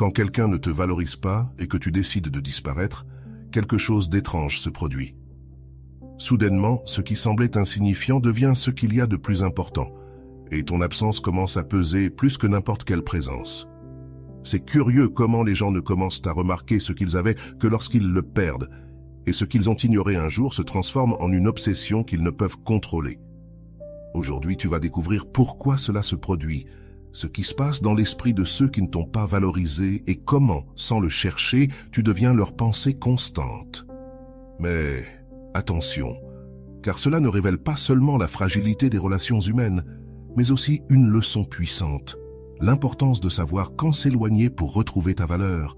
Quand quelqu'un ne te valorise pas et que tu décides de disparaître, quelque chose d'étrange se produit. Soudainement, ce qui semblait insignifiant devient ce qu'il y a de plus important, et ton absence commence à peser plus que n'importe quelle présence. C'est curieux comment les gens ne commencent à remarquer ce qu'ils avaient que lorsqu'ils le perdent, et ce qu'ils ont ignoré un jour se transforme en une obsession qu'ils ne peuvent contrôler. Aujourd'hui, tu vas découvrir pourquoi cela se produit, ce qui se passe dans l'esprit de ceux qui ne t'ont pas valorisé et comment, sans le chercher, tu deviens leur pensée constante. Mais attention, car cela ne révèle pas seulement la fragilité des relations humaines, mais aussi une leçon puissante, l'importance de savoir quand s'éloigner pour retrouver ta valeur.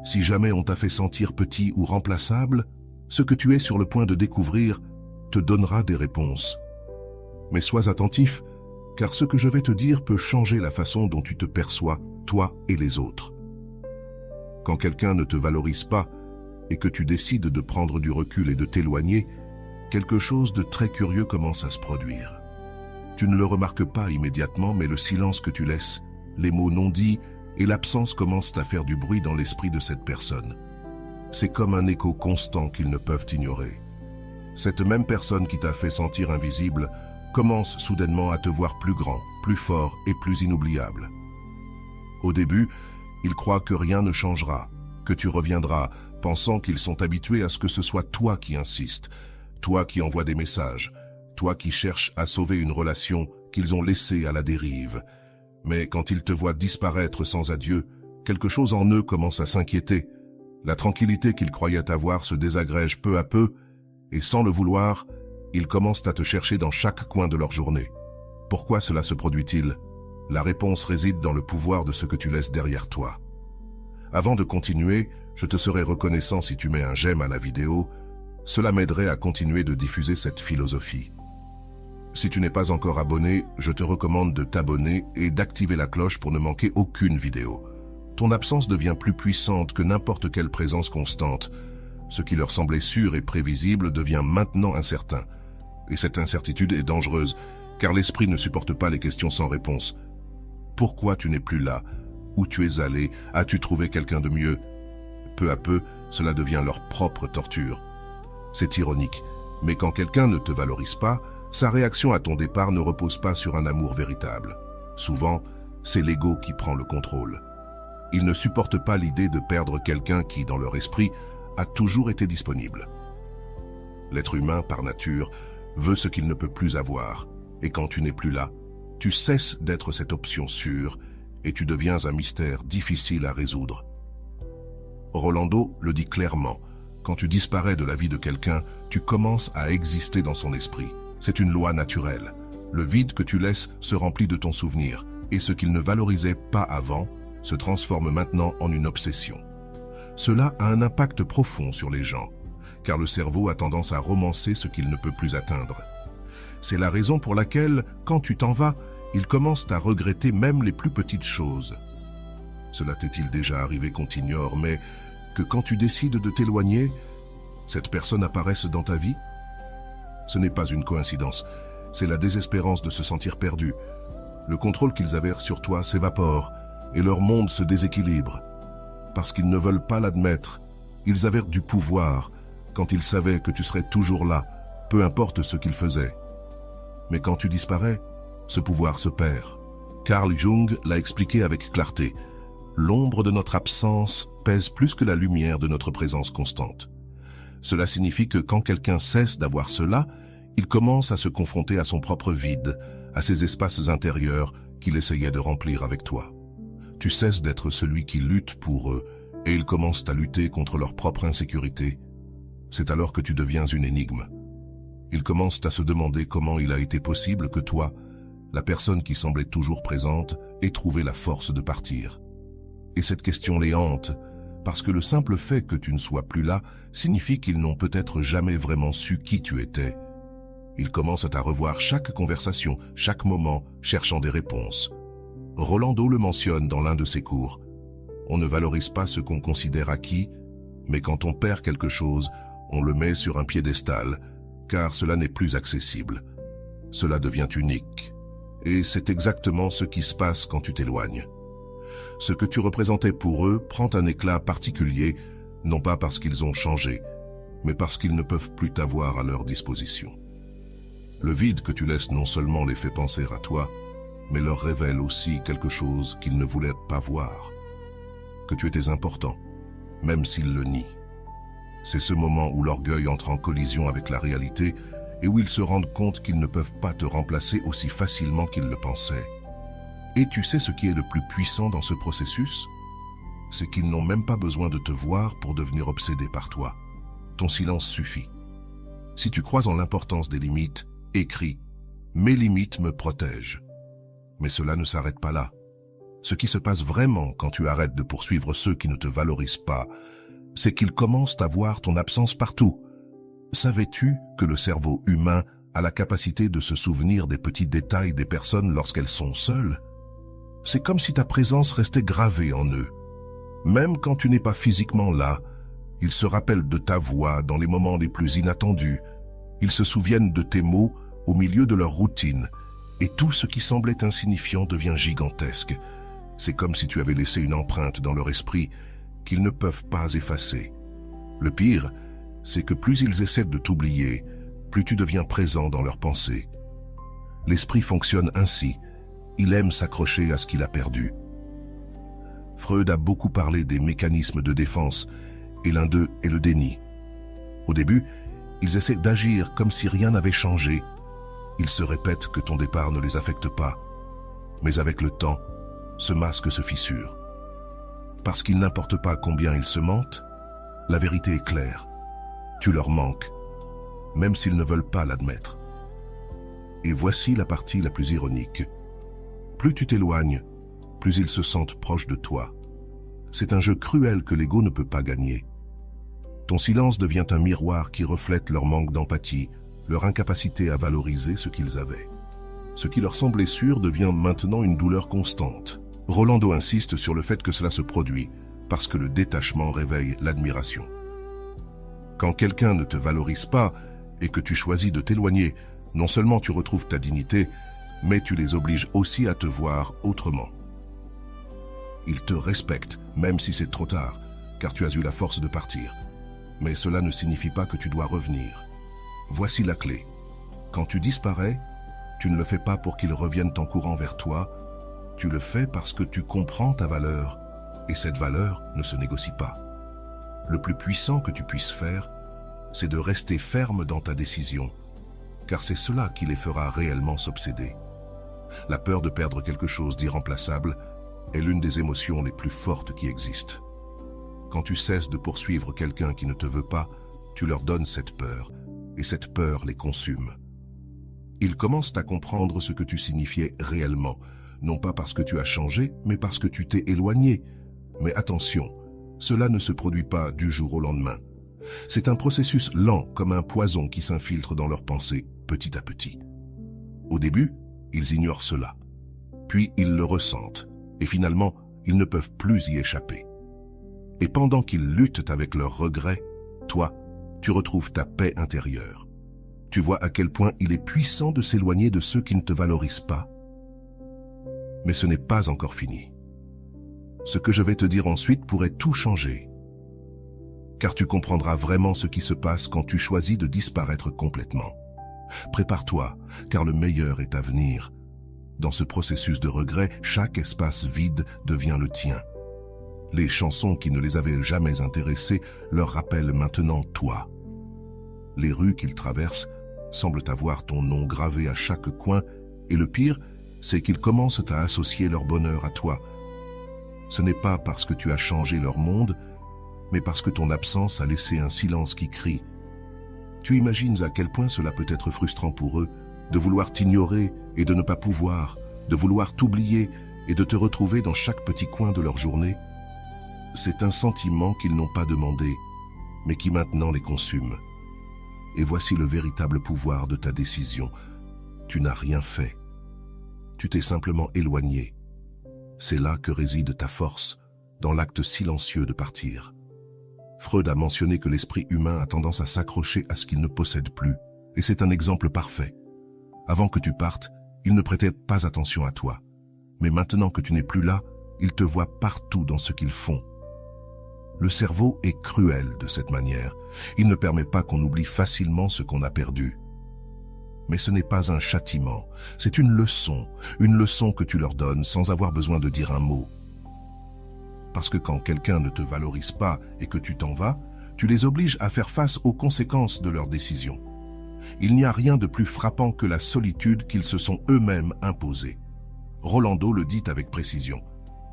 Si jamais on t'a fait sentir petit ou remplaçable, ce que tu es sur le point de découvrir te donnera des réponses. Mais sois attentif, car ce que je vais te dire peut changer la façon dont tu te perçois, toi et les autres. Quand quelqu'un ne te valorise pas et que tu décides de prendre du recul et de t'éloigner, quelque chose de très curieux commence à se produire. Tu ne le remarques pas immédiatement, mais le silence que tu laisses, les mots non dits et l'absence commencent à faire du bruit dans l'esprit de cette personne. C'est comme un écho constant qu'ils ne peuvent ignorer. Cette même personne qui t'a fait sentir invisible commence soudainement à te voir plus grand, plus fort et plus inoubliable. Au début, ils croient que rien ne changera, que tu reviendras, pensant qu'ils sont habitués à ce que ce soit toi qui insistes, toi qui envoies des messages, toi qui cherches à sauver une relation qu'ils ont laissée à la dérive. Mais quand ils te voient disparaître sans adieu, quelque chose en eux commence à s'inquiéter. La tranquillité qu'ils croyaient avoir se désagrège peu à peu, et sans le vouloir, ils commencent à te chercher dans chaque coin de leur journée. Pourquoi cela se produit-il? La réponse réside dans le pouvoir de ce que tu laisses derrière toi. Avant de continuer, je te serais reconnaissant si tu mets un j'aime à la vidéo. Cela m'aiderait à continuer de diffuser cette philosophie. Si tu n'es pas encore abonné, je te recommande de t'abonner et d'activer la cloche pour ne manquer aucune vidéo. Ton absence devient plus puissante que n'importe quelle présence constante. Ce qui leur semblait sûr et prévisible devient maintenant incertain. Et cette incertitude est dangereuse, car l'esprit ne supporte pas les questions sans réponse. Pourquoi tu n'es plus là? Où tu es allé? As-tu trouvé quelqu'un de mieux? Peu à peu, cela devient leur propre torture. C'est ironique, mais quand quelqu'un ne te valorise pas, sa réaction à ton départ ne repose pas sur un amour véritable. Souvent, c'est l'ego qui prend le contrôle. Ils ne supportent pas l'idée de perdre quelqu'un qui, dans leur esprit, a toujours été disponible. L'être humain, par nature, veut ce qu'il ne peut plus avoir, et quand tu n'es plus là, tu cesses d'être cette option sûre et tu deviens un mystère difficile à résoudre. Rolando le dit clairement, quand tu disparais de la vie de quelqu'un, tu commences à exister dans son esprit. C'est une loi naturelle. Le vide que tu laisses se remplit de ton souvenir, et ce qu'il ne valorisait pas avant se transforme maintenant en une obsession. Cela a un impact profond sur les gens, car le cerveau a tendance à romancer ce qu'il ne peut plus atteindre. C'est la raison pour laquelle, quand tu t'en vas, ils commencent à regretter même les plus petites choses. Cela t'est-il déjà arrivé qu'on t'ignore, mais que quand tu décides de t'éloigner, cette personne apparaisse dans ta vie? Ce n'est pas une coïncidence, c'est la désespérance de se sentir perdu. Le contrôle qu'ils avaient sur toi s'évapore et leur monde se déséquilibre. Parce qu'ils ne veulent pas l'admettre, ils avaient du pouvoir quand ils savaient que tu serais toujours là, peu importe ce qu'ils faisaient. Mais quand tu disparais, ce pouvoir se perd. Carl Jung l'a expliqué avec clarté. L'ombre de notre absence pèse plus que la lumière de notre présence constante. Cela signifie que quand quelqu'un cesse d'avoir cela, il commence à se confronter à son propre vide, à ses espaces intérieurs qu'il essayait de remplir avec toi. Tu cesses d'être celui qui lutte pour eux, et ils commencent à lutter contre leur propre insécurité. C'est alors que tu deviens une énigme. Ils commencent à se demander comment il a été possible que toi, la personne qui semblait toujours présente, ait trouvé la force de partir. Et cette question les hante, parce que le simple fait que tu ne sois plus là signifie qu'ils n'ont peut-être jamais vraiment su qui tu étais. Ils commencent à revoir chaque conversation, chaque moment, cherchant des réponses. Rolando le mentionne dans l'un de ses cours. On ne valorise pas ce qu'on considère acquis, mais quand on perd quelque chose, on le met sur un piédestal, car cela n'est plus accessible. Cela devient unique. Et c'est exactement ce qui se passe quand tu t'éloignes. Ce que tu représentais pour eux prend un éclat particulier, non pas parce qu'ils ont changé, mais parce qu'ils ne peuvent plus t'avoir à leur disposition. Le vide que tu laisses non seulement les fait penser à toi, mais leur révèle aussi quelque chose qu'ils ne voulaient pas voir, que tu étais important, même s'ils le nient. C'est ce moment où l'orgueil entre en collision avec la réalité et où ils se rendent compte qu'ils ne peuvent pas te remplacer aussi facilement qu'ils le pensaient. Et tu sais ce qui est le plus puissant dans ce processus? C'est qu'ils n'ont même pas besoin de te voir pour devenir obsédés par toi. Ton silence suffit. Si tu crois en l'importance des limites, écris « Mes limites me protègent ». Mais cela ne s'arrête pas là. Ce qui se passe vraiment quand tu arrêtes de poursuivre ceux qui ne te valorisent pas, c'est qu'ils commencent à voir ton absence partout. Savais-tu que le cerveau humain a la capacité de se souvenir des petits détails des personnes lorsqu'elles sont seules? C'est comme si ta présence restait gravée en eux. Même quand tu n'es pas physiquement là, ils se rappellent de ta voix dans les moments les plus inattendus. Ils se souviennent de tes mots au milieu de leur routine. Et tout ce qui semblait insignifiant devient gigantesque. C'est comme si tu avais laissé une empreinte dans leur esprit qu'ils ne peuvent pas effacer. Le pire, c'est que plus ils essaient de t'oublier, plus tu deviens présent dans leurs pensées. L'esprit fonctionne ainsi. Il aime s'accrocher à ce qu'il a perdu. Freud a beaucoup parlé des mécanismes de défense, et l'un d'eux est le déni. Au début, ils essaient d'agir comme si rien n'avait changé. Ils se répètent que ton départ ne les affecte pas. Mais avec le temps, ce masque se fissure. Parce qu'il n'importe pas combien ils se mentent, la vérité est claire. Tu leur manques, même s'ils ne veulent pas l'admettre. Et voici la partie la plus ironique. Plus tu t'éloignes, plus ils se sentent proches de toi. C'est un jeu cruel que l'ego ne peut pas gagner. Ton silence devient un miroir qui reflète leur manque d'empathie, leur incapacité à valoriser ce qu'ils avaient. Ce qui leur semblait sûr devient maintenant une douleur constante. Rolando insiste sur le fait que cela se produit parce que le détachement réveille l'admiration. Quand quelqu'un ne te valorise pas et que tu choisis de t'éloigner, non seulement tu retrouves ta dignité, mais tu les obliges aussi à te voir autrement. Ils te respectent, même si c'est trop tard, car tu as eu la force de partir. Mais cela ne signifie pas que tu dois revenir. Voici la clé. Quand tu disparais, tu ne le fais pas pour qu'ils reviennent en courant vers toi, tu le fais parce que tu comprends ta valeur, et cette valeur ne se négocie pas. Le plus puissant que tu puisses faire, c'est de rester ferme dans ta décision, car c'est cela qui les fera réellement s'obséder. La peur de perdre quelque chose d'irremplaçable est l'une des émotions les plus fortes qui existent. Quand tu cesses de poursuivre quelqu'un qui ne te veut pas, tu leur donnes cette peur, et cette peur les consume. Ils commencent à comprendre ce que tu signifiais réellement, non pas parce que tu as changé, mais parce que tu t'es éloigné. Mais attention, cela ne se produit pas du jour au lendemain. C'est un processus lent comme un poison qui s'infiltre dans leurs pensées petit à petit. Au début, ils ignorent cela. Puis ils le ressentent, et finalement, ils ne peuvent plus y échapper. Et pendant qu'ils luttent avec leurs regrets, toi, tu retrouves ta paix intérieure. Tu vois à quel point il est puissant de s'éloigner de ceux qui ne te valorisent pas. Mais ce n'est pas encore fini. Ce que je vais te dire ensuite pourrait tout changer. Car tu comprendras vraiment ce qui se passe quand tu choisis de disparaître complètement. Prépare-toi, car le meilleur est à venir. Dans ce processus de regret, chaque espace vide devient le tien. Les chansons qui ne les avaient jamais intéressés leur rappellent maintenant toi. Les rues qu'ils traversent semblent avoir ton nom gravé à chaque coin, et le pire, c'est qu'ils commencent à associer leur bonheur à toi. Ce n'est pas parce que tu as changé leur monde, mais parce que ton absence a laissé un silence qui crie. Tu imagines à quel point cela peut être frustrant pour eux, de vouloir t'ignorer et de ne pas pouvoir, de vouloir t'oublier et de te retrouver dans chaque petit coin de leur journée. C'est un sentiment qu'ils n'ont pas demandé, mais qui maintenant les consume. Et voici le véritable pouvoir de ta décision. Tu n'as rien fait. Tu t'es simplement éloigné. C'est là que réside ta force, dans l'acte silencieux de partir. Freud a mentionné que l'esprit humain a tendance à s'accrocher à ce qu'il ne possède plus, et c'est un exemple parfait. Avant que tu partes, il ne prêtait pas attention à toi. Mais maintenant que tu n'es plus là, Ils te voient partout dans ce qu'ils font. Le cerveau est cruel de cette manière. Il ne permet pas qu'on oublie facilement ce qu'on a perdu. Mais ce n'est pas un châtiment, c'est une leçon que tu leur donnes sans avoir besoin de dire un mot. Parce que quand quelqu'un ne te valorise pas et que tu t'en vas, tu les obliges à faire face aux conséquences de leurs décisions. Il n'y a rien de plus frappant que la solitude qu'ils se sont eux-mêmes imposée. Rolando le dit avec précision.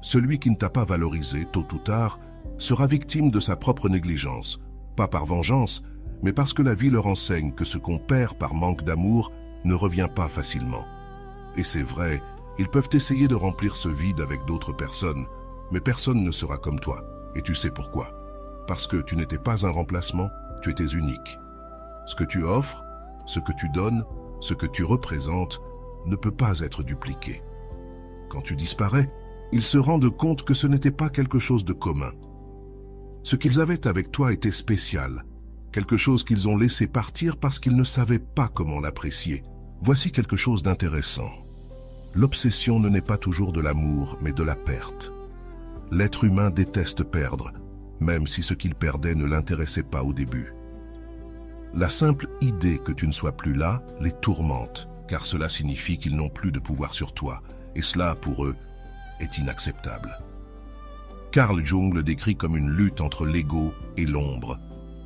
Celui qui ne t'a pas valorisé, tôt ou tard, sera victime de sa propre négligence, pas par vengeance, mais parce que la vie leur enseigne que ce qu'on perd par manque d'amour ne revient pas facilement. Et c'est vrai, ils peuvent essayer de remplir ce vide avec d'autres personnes, mais personne ne sera comme toi. Et tu sais pourquoi? Parce que tu n'étais pas un remplacement, tu étais unique. Ce que tu offres, ce que tu donnes, ce que tu représentes, ne peut pas être dupliqué. Quand tu disparais, ils se rendent compte que ce n'était pas quelque chose de commun. Ce qu'ils avaient avec toi était spécial, quelque chose qu'ils ont laissé partir parce qu'ils ne savaient pas comment l'apprécier. Voici quelque chose d'intéressant. L'obsession ne naît pas toujours de l'amour, mais de la perte. L'être humain déteste perdre, même si ce qu'il perdait ne l'intéressait pas au début. La simple idée que tu ne sois plus là les tourmente, car cela signifie qu'ils n'ont plus de pouvoir sur toi, et cela, pour eux, est inacceptable. Carl Jung le décrit comme une lutte entre l'ego et l'ombre.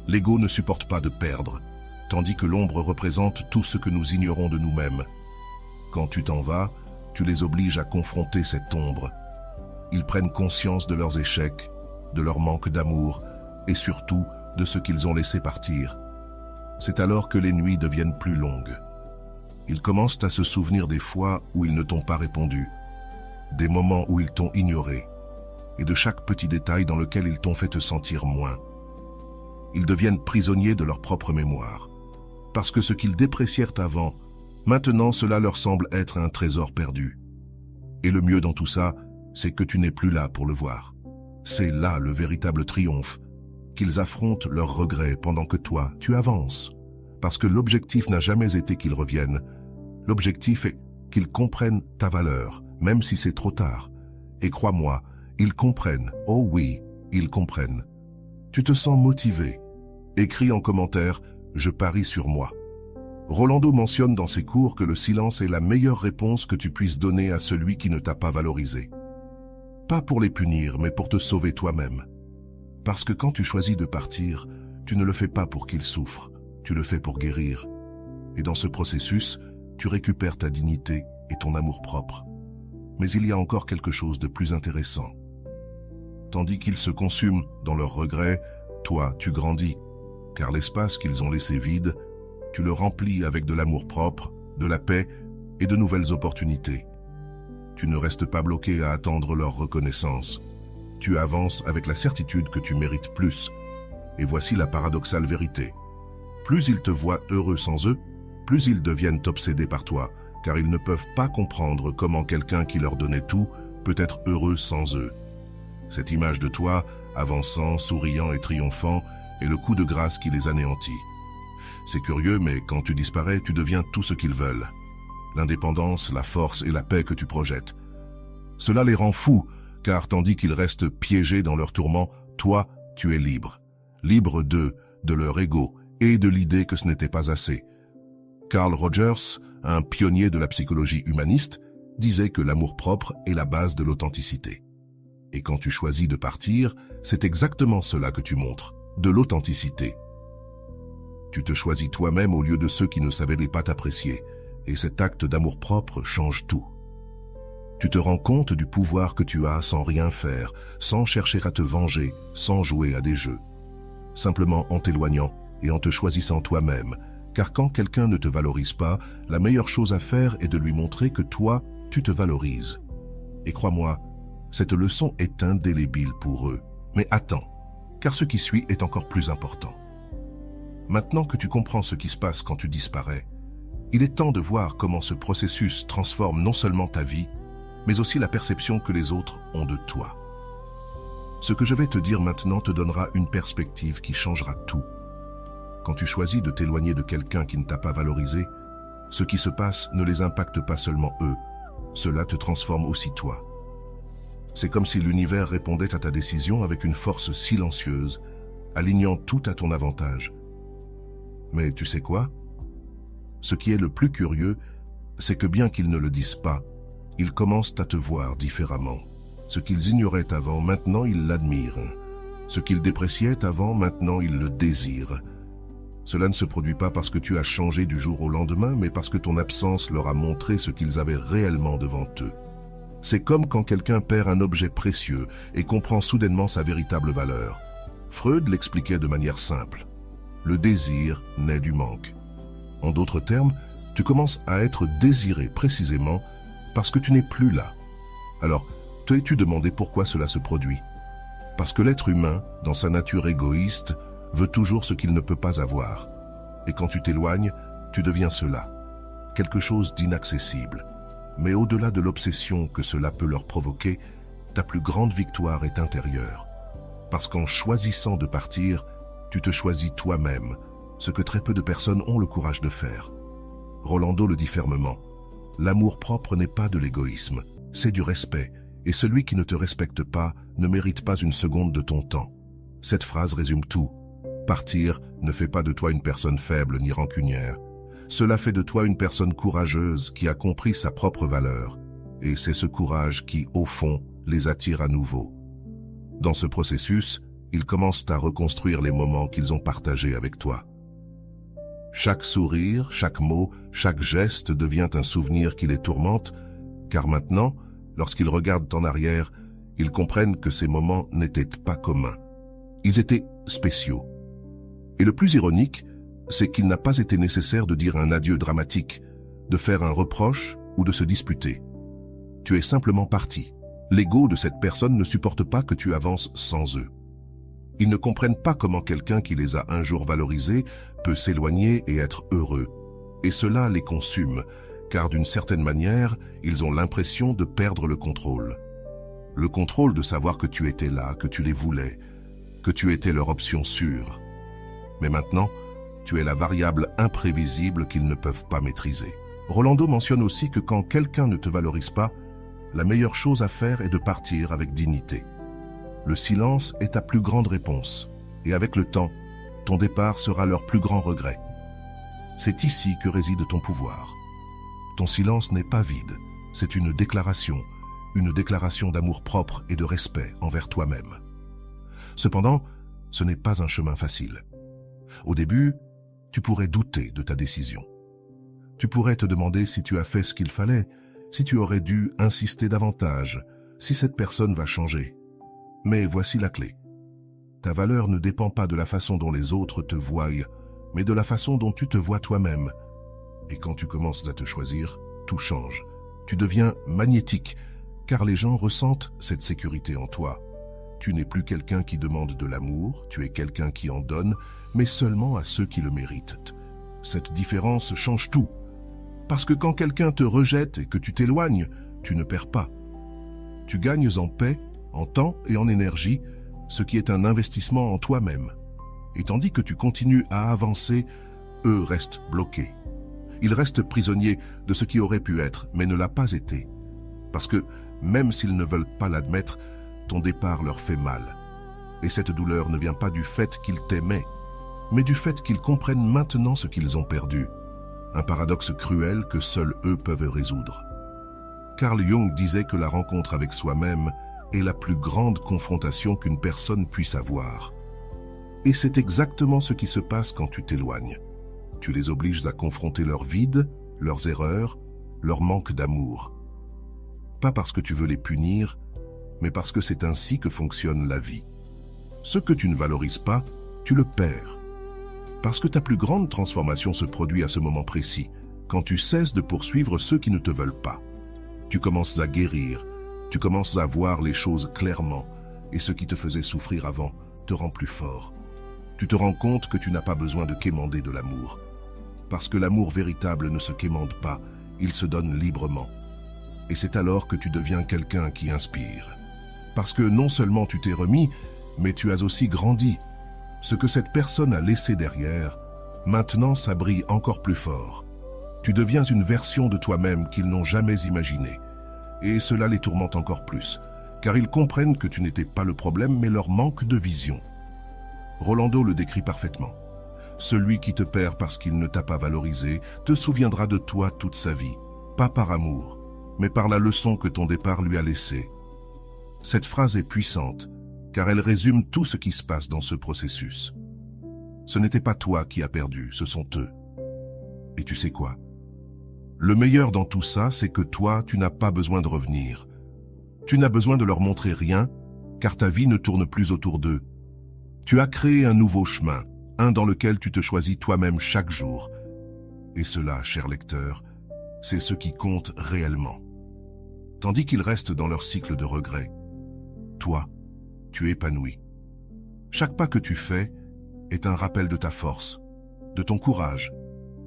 L'ego ne supporte pas de perdre, tandis que l'ombre représente tout ce que nous ignorons de nous-mêmes. Quand tu t'en vas, tu les obliges à confronter cette ombre. Ils prennent conscience de leurs échecs, de leur manque d'amour et surtout de ce qu'ils ont laissé partir. C'est alors que les nuits deviennent plus longues. Ils commencent à se souvenir des fois où ils ne t'ont pas répondu, des moments où ils t'ont ignoré, et de chaque petit détail dans lequel ils t'ont fait te sentir moins. Ils deviennent prisonniers de leur propre mémoire, parce que ce qu'ils déprécièrent avant, maintenant cela leur semble être un trésor perdu. Et le mieux dans tout ça, c'est que tu n'es plus là pour le voir. C'est là le véritable triomphe, qu'ils affrontent leurs regrets pendant que toi, tu avances. Parce que l'objectif n'a jamais été qu'ils reviennent. L'objectif est qu'ils comprennent ta valeur, même si c'est trop tard. Et crois-moi, ils comprennent. Oh oui, ils comprennent. Tu te sens motivé. Écris en commentaire « Je parie sur moi ». Rolando mentionne dans ses cours que le silence est la meilleure réponse que tu puisses donner à celui qui ne t'a pas valorisé. Pas pour les punir, mais pour te sauver toi-même. Parce que quand tu choisis de partir, tu ne le fais pas pour qu'il souffre, tu le fais pour guérir. Et dans ce processus, tu récupères ta dignité et ton amour-propre. Mais il y a encore quelque chose de plus intéressant. Tandis qu'ils se consument dans leurs regrets, toi, tu grandis, car l'espace qu'ils ont laissé vide, tu le remplis avec de l'amour-propre, de la paix et de nouvelles opportunités. Tu ne restes pas bloqué à attendre leur reconnaissance. Tu avances avec la certitude que tu mérites plus. Et voici la paradoxale vérité. Plus ils te voient heureux sans eux, plus ils deviennent obsédés par toi, car ils ne peuvent pas comprendre comment quelqu'un qui leur donnait tout peut être heureux sans eux. Cette image de toi, avançant, souriant et triomphant, est le coup de grâce qui les anéantit. C'est curieux, mais quand tu disparais, tu deviens tout ce qu'ils veulent. L'indépendance, la force et la paix que tu projettes. Cela les rend fous, car tandis qu'ils restent piégés dans leur tourment, toi, tu es libre. Libre d'eux, de leur ego et de l'idée que ce n'était pas assez. Carl Rogers, un pionnier de la psychologie humaniste, disait que l'amour-propre est la base de l'authenticité. Et quand tu choisis de partir, c'est exactement cela que tu montres, de l'authenticité. Tu te choisis toi-même au lieu de ceux qui ne savaient pas t'apprécier, et cet acte d'amour-propre change tout. Tu te rends compte du pouvoir que tu as sans rien faire, sans chercher à te venger, sans jouer à des jeux. Simplement en t'éloignant et en te choisissant toi-même, car quand quelqu'un ne te valorise pas, la meilleure chose à faire est de lui montrer que toi, tu te valorises. Et crois-moi, cette leçon est indélébile pour eux. Mais attends, car ce qui suit est encore plus important. Maintenant que tu comprends ce qui se passe quand tu disparais, il est temps de voir comment ce processus transforme non seulement ta vie, mais aussi la perception que les autres ont de toi. Ce que je vais te dire maintenant te donnera une perspective qui changera tout. Quand tu choisis de t'éloigner de quelqu'un qui ne t'a pas valorisé, ce qui se passe ne les impacte pas seulement eux, cela te transforme aussi toi. C'est comme si l'univers répondait à ta décision avec une force silencieuse, alignant tout à ton avantage. Mais tu sais quoi? Ce qui est le plus curieux, c'est que bien qu'ils ne le disent pas, ils commencent à te voir différemment. Ce qu'ils ignoraient avant, maintenant ils l'admirent. Ce qu'ils dépréciaient avant, maintenant ils le désirent. Cela ne se produit pas parce que tu as changé du jour au lendemain, mais parce que ton absence leur a montré ce qu'ils avaient réellement devant eux. C'est comme quand quelqu'un perd un objet précieux et comprend soudainement sa véritable valeur. Freud l'expliquait de manière simple. Le désir naît du manque. En d'autres termes, tu commences à être désiré précisément parce que tu n'es plus là. Alors, t'es-tu demandé pourquoi cela se produit? Parce que l'être humain, dans sa nature égoïste, veut toujours ce qu'il ne peut pas avoir. Et quand tu t'éloignes, tu deviens cela, quelque chose d'inaccessible. Mais au-delà de l'obsession que cela peut leur provoquer, ta plus grande victoire est intérieure. Parce qu'en choisissant de partir, tu te choisis toi-même, ce que très peu de personnes ont le courage de faire. Rolando le dit fermement, l'amour-propre n'est pas de l'égoïsme, c'est du respect, et celui qui ne te respecte pas ne mérite pas une seconde de ton temps. Cette phrase résume tout. Partir ne fait pas de toi une personne faible ni rancunière. Cela fait de toi une personne courageuse qui a compris sa propre valeur. Et c'est ce courage qui, au fond, les attire à nouveau. Dans ce processus, ils commencent à reconstruire les moments qu'ils ont partagés avec toi. Chaque sourire, chaque mot, chaque geste devient un souvenir qui les tourmente, car maintenant, lorsqu'ils regardent en arrière, ils comprennent que ces moments n'étaient pas communs. Ils étaient spéciaux. Et le plus ironique, c'est qu'il n'a pas été nécessaire de dire un adieu dramatique, de faire un reproche ou de se disputer. Tu es simplement parti. L'ego de cette personne ne supporte pas que tu avances sans eux. Ils ne comprennent pas comment quelqu'un qui les a un jour valorisés peut s'éloigner et être heureux. Et cela les consume, car d'une certaine manière, ils ont l'impression de perdre le contrôle. Le contrôle de savoir que tu étais là, que tu les voulais, que tu étais leur option sûre. Mais maintenant, tu es la variable imprévisible qu'ils ne peuvent pas maîtriser. Rolando mentionne aussi que quand quelqu'un ne te valorise pas, la meilleure chose à faire est de partir avec dignité. Le silence est ta plus grande réponse, et avec le temps, ton départ sera leur plus grand regret. C'est ici que réside ton pouvoir. Ton silence n'est pas vide, c'est une déclaration d'amour-propre et de respect envers toi-même. Cependant, ce n'est pas un chemin facile. Au début, tu pourrais douter de ta décision. Tu pourrais te demander si tu as fait ce qu'il fallait, si tu aurais dû insister davantage, si cette personne va changer. Mais voici la clé. Ta valeur ne dépend pas de la façon dont les autres te voient, mais de la façon dont tu te vois toi-même. Et quand tu commences à te choisir, tout change. Tu deviens magnétique, car les gens ressentent cette sécurité en toi. Tu n'es plus quelqu'un qui demande de l'amour, tu es quelqu'un qui en donne, mais seulement à ceux qui le méritent. Cette différence change tout. Parce que quand quelqu'un te rejette et que tu t'éloignes, tu ne perds pas. Tu gagnes en paix, en temps et en énergie, ce qui est un investissement en toi-même. Et tandis que tu continues à avancer, eux restent bloqués. Ils restent prisonniers de ce qui aurait pu être, mais ne l'a pas été. Parce que, même s'ils ne veulent pas l'admettre, ton départ leur fait mal. Et cette douleur ne vient pas du fait qu'ils t'aimaient, mais du fait qu'ils comprennent maintenant ce qu'ils ont perdu. Un paradoxe cruel que seuls eux peuvent résoudre. Carl Jung disait que la rencontre avec soi-même est la plus grande confrontation qu'une personne puisse avoir. Et c'est exactement ce qui se passe quand tu t'éloignes. Tu les obliges à confronter leur vide, leurs erreurs, leur manque d'amour. Pas parce que tu veux les punir, mais parce que c'est ainsi que fonctionne la vie. Ce que tu ne valorises pas, tu le perds. Parce que ta plus grande transformation se produit à ce moment précis, quand tu cesses de poursuivre ceux qui ne te veulent pas. Tu commences à guérir, tu commences à voir les choses clairement, et ce qui te faisait souffrir avant te rend plus fort. Tu te rends compte que tu n'as pas besoin de quémander de l'amour. Parce que l'amour véritable ne se quémande pas, il se donne librement. Et c'est alors que tu deviens quelqu'un qui inspire. Parce que non seulement tu t'es remis, mais tu as aussi grandi. Ce que cette personne a laissé derrière, maintenant ça brille encore plus fort. Tu deviens une version de toi-même qu'ils n'ont jamais imaginée. Et cela les tourmente encore plus, car ils comprennent que tu n'étais pas le problème, mais leur manque de vision. Rolando le décrit parfaitement. Celui qui te perd parce qu'il ne t'a pas valorisé te souviendra de toi toute sa vie, pas par amour, mais par la leçon que ton départ lui a laissée. Cette phrase est puissante, car elle résume tout ce qui se passe dans ce processus. Ce n'était pas toi qui as perdu, ce sont eux. Et tu sais quoi? Le meilleur dans tout ça, c'est que toi, tu n'as pas besoin de revenir. Tu n'as besoin de leur montrer rien, car ta vie ne tourne plus autour d'eux. Tu as créé un nouveau chemin, un dans lequel tu te choisis toi-même chaque jour. Et cela, cher lecteur, c'est ce qui compte réellement. Tandis qu'ils restent dans leur cycle de regret, toi, tu épanouis. Chaque pas que tu fais est un rappel de ta force, de ton courage,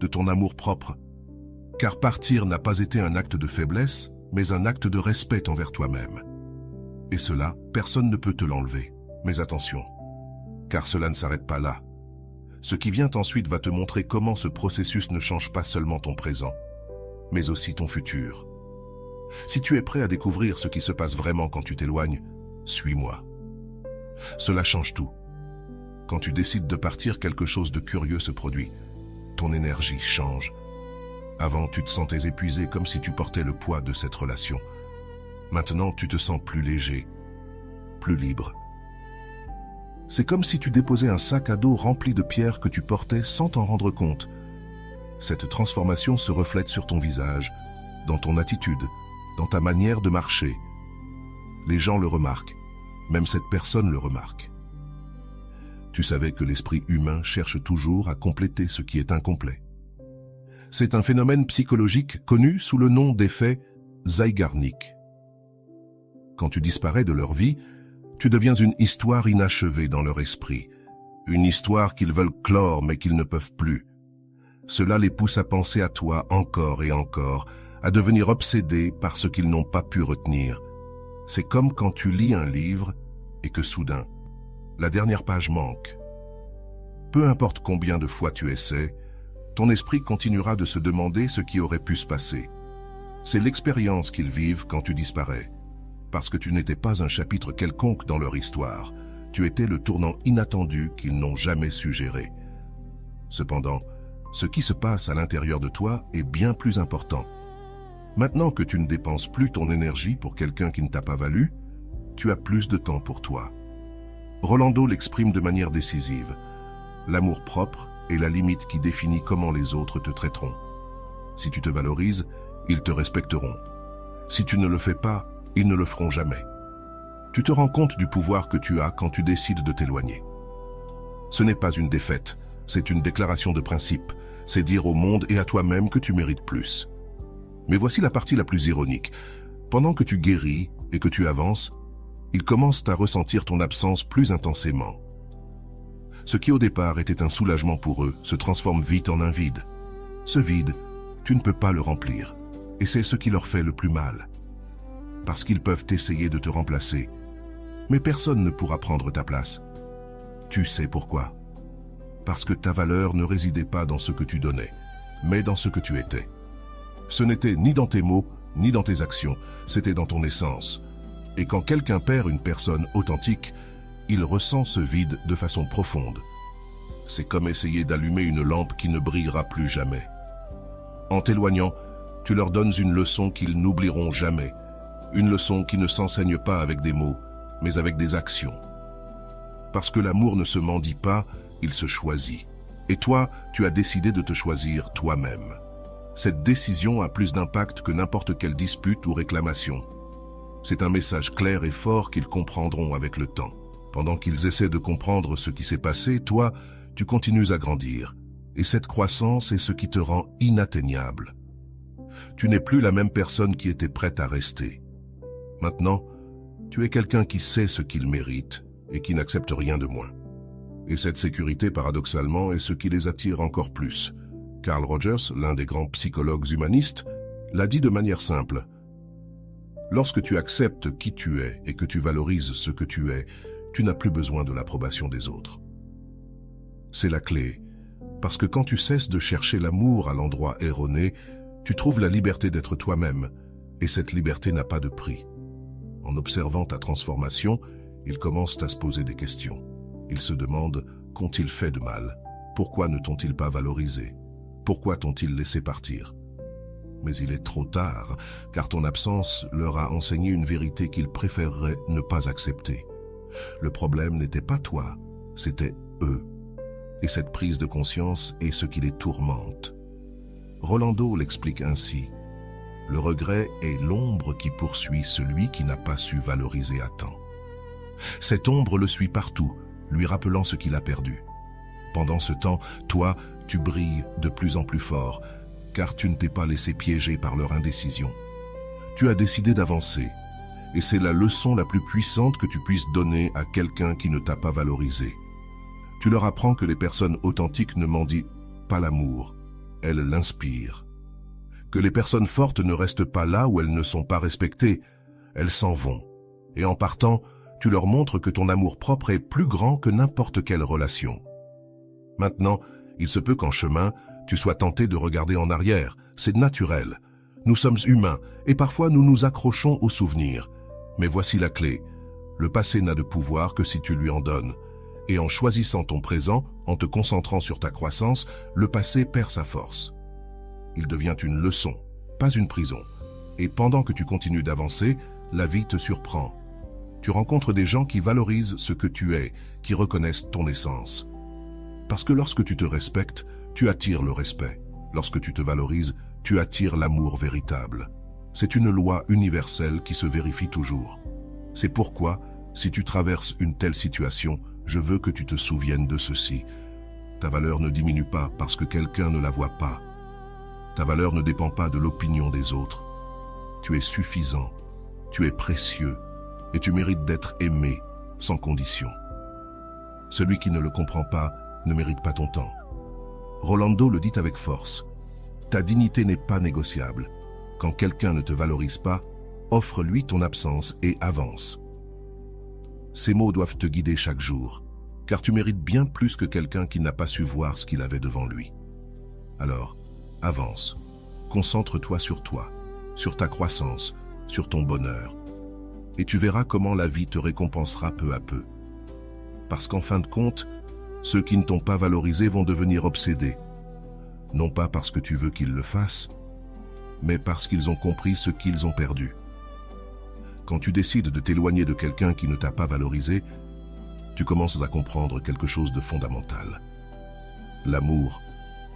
de ton amour propre. Car partir n'a pas été un acte de faiblesse, mais un acte de respect envers toi-même. Et cela, personne ne peut te l'enlever. Mais attention, car cela ne s'arrête pas là. Ce qui vient ensuite va te montrer comment ce processus ne change pas seulement ton présent, mais aussi ton futur. Si tu es prêt à découvrir ce qui se passe vraiment quand tu t'éloignes, suis-moi. Cela change tout. Quand tu décides de partir, quelque chose de curieux se produit. Ton énergie change. Avant, tu te sentais épuisé comme si tu portais le poids de cette relation. Maintenant, tu te sens plus léger, plus libre. C'est comme si tu déposais un sac à dos rempli de pierres que tu portais sans t'en rendre compte. Cette transformation se reflète sur ton visage, dans ton attitude, dans ta manière de marcher. Les gens le remarquent, même cette personne le remarque. Tu savais que l'esprit humain cherche toujours à compléter ce qui est incomplet. C'est un phénomène psychologique connu sous le nom d'effet Zeigarnik. Quand tu disparais de leur vie, tu deviens une histoire inachevée dans leur esprit, une histoire qu'ils veulent clore mais qu'ils ne peuvent plus. Cela les pousse à penser à toi encore et encore, à devenir obsédés par ce qu'ils n'ont pas pu retenir. C'est comme quand tu lis un livre et que soudain, la dernière page manque. Peu importe combien de fois tu essaies, ton esprit continuera de se demander ce qui aurait pu se passer. C'est l'expérience qu'ils vivent quand tu disparais. Parce que tu n'étais pas un chapitre quelconque dans leur histoire, tu étais le tournant inattendu qu'ils n'ont jamais su gérer. Cependant, ce qui se passe à l'intérieur de toi est bien plus important. Maintenant que tu ne dépenses plus ton énergie pour quelqu'un qui ne t'a pas valu, tu as plus de temps pour toi. Rolando l'exprime de manière décisive. L'amour propre est la limite qui définit comment les autres te traiteront. Si tu te valorises, ils te respecteront. Si tu ne le fais pas, ils ne le feront jamais. Tu te rends compte du pouvoir que tu as quand tu décides de t'éloigner. Ce n'est pas une défaite, c'est une déclaration de principe. C'est dire au monde et à toi-même que tu mérites plus. Mais voici la partie la plus ironique. Pendant que tu guéris et que tu avances, ils commencent à ressentir ton absence plus intensément. Ce qui au départ était un soulagement pour eux se transforme vite en un vide. Ce vide, tu ne peux pas le remplir. Et c'est ce qui leur fait le plus mal. Parce qu'ils peuvent essayer de te remplacer. Mais personne ne pourra prendre ta place. Tu sais pourquoi? Parce que ta valeur ne résidait pas dans ce que tu donnais, mais dans ce que tu étais. Ce n'était ni dans tes mots, ni dans tes actions, c'était dans ton essence. Et quand quelqu'un perd une personne authentique, il ressent ce vide de façon profonde. C'est comme essayer d'allumer une lampe qui ne brillera plus jamais. En t'éloignant, tu leur donnes une leçon qu'ils n'oublieront jamais, une leçon qui ne s'enseigne pas avec des mots, mais avec des actions. Parce que l'amour ne se mendie pas, il se choisit. Et toi, tu as décidé de te choisir toi-même. Cette décision a plus d'impact que n'importe quelle dispute ou réclamation. C'est un message clair et fort qu'ils comprendront avec le temps. Pendant qu'ils essaient de comprendre ce qui s'est passé, toi, tu continues à grandir. Et cette croissance est ce qui te rend inatteignable. Tu n'es plus la même personne qui était prête à rester. Maintenant, tu es quelqu'un qui sait ce qu'il mérite et qui n'accepte rien de moins. Et cette sécurité, paradoxalement, est ce qui les attire encore plus. Carl Rogers, l'un des grands psychologues humanistes, l'a dit de manière simple. Lorsque tu acceptes qui tu es et que tu valorises ce que tu es, tu n'as plus besoin de l'approbation des autres. C'est la clé, parce que quand tu cesses de chercher l'amour à l'endroit erroné, tu trouves la liberté d'être toi-même, et cette liberté n'a pas de prix. En observant ta transformation, ils commencent à se poser des questions. Ils se demandent, qu'ont-ils fait de mal? Pourquoi ne t'ont-ils pas valorisé? Pourquoi t'ont-ils laissé partir? Mais il est trop tard, car ton absence leur a enseigné une vérité qu'ils préféreraient ne pas accepter. Le problème n'était pas toi, c'était eux. Et cette prise de conscience est ce qui les tourmente. Rolando l'explique ainsi. Le regret est l'ombre qui poursuit celui qui n'a pas su valoriser à temps. Cette ombre le suit partout, lui rappelant ce qu'il a perdu. Pendant ce temps, toi, tu brilles de plus en plus fort, car tu ne t'es pas laissé piéger par leur indécision. Tu as décidé d'avancer, et c'est la leçon la plus puissante que tu puisses donner à quelqu'un qui ne t'a pas valorisé. Tu leur apprends que les personnes authentiques ne mendient pas l'amour, elles l'inspirent. Que les personnes fortes ne restent pas là où elles ne sont pas respectées, elles s'en vont. Et en partant, tu leur montres que ton amour-propre est plus grand que n'importe quelle relation. Maintenant, il se peut qu'en chemin, tu sois tenté de regarder en arrière. C'est naturel. Nous sommes humains et parfois nous nous accrochons aux souvenirs. Mais voici la clé. Le passé n'a de pouvoir que si tu lui en donnes. Et en choisissant ton présent, en te concentrant sur ta croissance, le passé perd sa force. Il devient une leçon, pas une prison. Et pendant que tu continues d'avancer, la vie te surprend. Tu rencontres des gens qui valorisent ce que tu es, qui reconnaissent ton essence. Parce que lorsque tu te respectes, tu attires le respect. Lorsque tu te valorises, tu attires l'amour véritable. C'est une loi universelle qui se vérifie toujours. C'est pourquoi, si tu traverses une telle situation, je veux que tu te souviennes de ceci. Ta valeur ne diminue pas parce que quelqu'un ne la voit pas. Ta valeur ne dépend pas de l'opinion des autres. Tu es suffisant, tu es précieux et tu mérites d'être aimé sans condition. Celui qui ne le comprend pas ne mérite pas ton temps. Rolando le dit avec force. Ta dignité n'est pas négociable. Quand quelqu'un ne te valorise pas, offre-lui ton absence et avance. Ces mots doivent te guider chaque jour, car tu mérites bien plus que quelqu'un qui n'a pas su voir ce qu'il avait devant lui. Alors, avance. Concentre-toi, sur ta croissance, sur ton bonheur. Et tu verras comment la vie te récompensera peu à peu. Parce qu'en fin de compte, ceux qui ne t'ont pas valorisé vont devenir obsédés. Non pas parce que tu veux qu'ils le fassent, mais parce qu'ils ont compris ce qu'ils ont perdu. Quand tu décides de t'éloigner de quelqu'un qui ne t'a pas valorisé, tu commences à comprendre quelque chose de fondamental. L'amour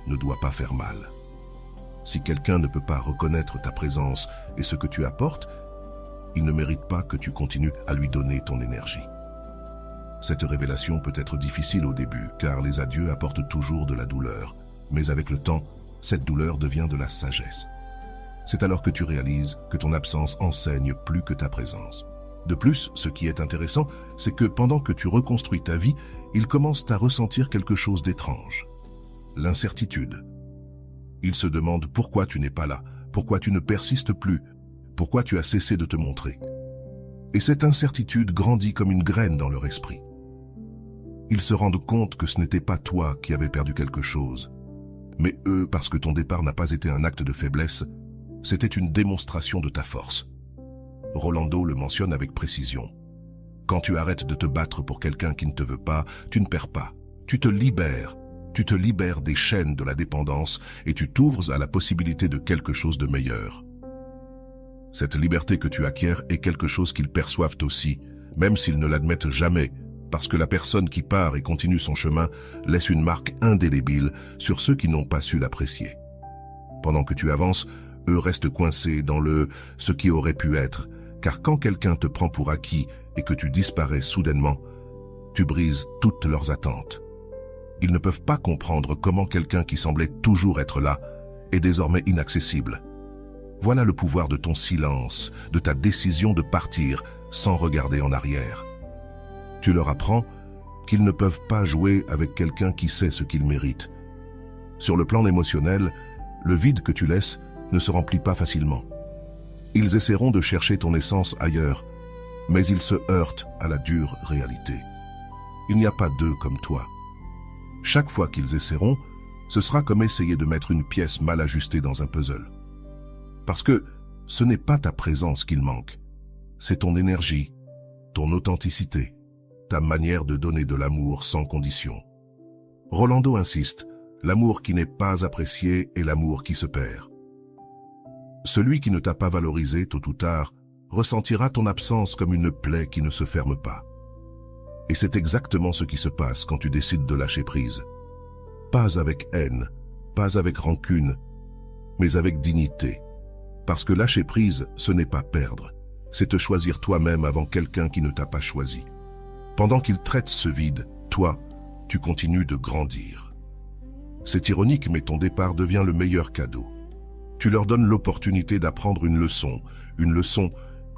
ne doit pas faire mal. Si quelqu'un ne peut pas reconnaître ta présence et ce que tu apportes, il ne mérite pas que tu continues à lui donner ton énergie. Cette révélation peut être difficile au début, car les adieux apportent toujours de la douleur. Mais avec le temps, cette douleur devient de la sagesse. C'est alors que tu réalises que ton absence enseigne plus que ta présence. De plus, ce qui est intéressant, c'est que pendant que tu reconstruis ta vie, ils commencent à ressentir quelque chose d'étrange. L'incertitude. Ils se demandent pourquoi tu n'es pas là, pourquoi tu ne persistes plus, pourquoi tu as cessé de te montrer. Et cette incertitude grandit comme une graine dans leur esprit. Ils se rendent compte que ce n'était pas toi qui avais perdu quelque chose, mais eux, parce que ton départ n'a pas été un acte de faiblesse, c'était une démonstration de ta force. Rolando le mentionne avec précision. Quand tu arrêtes de te battre pour quelqu'un qui ne te veut pas, tu ne perds pas. Tu te libères des chaînes de la dépendance et tu t'ouvres à la possibilité de quelque chose de meilleur. Cette liberté que tu acquiers est quelque chose qu'ils perçoivent aussi, même s'ils ne l'admettent jamais, parce que la personne qui part et continue son chemin laisse une marque indélébile sur ceux qui n'ont pas su l'apprécier. Pendant que tu avances, eux restent coincés dans ce qui aurait pu être, car quand quelqu'un te prend pour acquis et que tu disparais soudainement, tu brises toutes leurs attentes. Ils ne peuvent pas comprendre comment quelqu'un qui semblait toujours être là est désormais inaccessible. Voilà le pouvoir de ton silence, de ta décision de partir sans regarder en arrière. Tu leur apprends qu'ils ne peuvent pas jouer avec quelqu'un qui sait ce qu'il mérite. Sur le plan émotionnel, le vide que tu laisses ne se remplit pas facilement. Ils essaieront de chercher ton essence ailleurs, mais ils se heurtent à la dure réalité. Il n'y a pas d'eux comme toi. Chaque fois qu'ils essaieront, ce sera comme essayer de mettre une pièce mal ajustée dans un puzzle. Parce que ce n'est pas ta présence qu'il manque, c'est ton énergie, ton authenticité, ta manière de donner de l'amour sans condition. Rolando insiste, l'amour qui n'est pas apprécié est l'amour qui se perd. Celui qui ne t'a pas valorisé tôt ou tard ressentira ton absence comme une plaie qui ne se ferme pas. Et c'est exactement ce qui se passe quand tu décides de lâcher prise. Pas avec haine, pas avec rancune, mais avec dignité. Parce que lâcher prise, ce n'est pas perdre, c'est te choisir toi-même avant quelqu'un qui ne t'a pas choisi. Pendant qu'il traite ce vide, toi, tu continues de grandir. C'est ironique, mais ton départ devient le meilleur cadeau. Tu leur donnes l'opportunité d'apprendre une leçon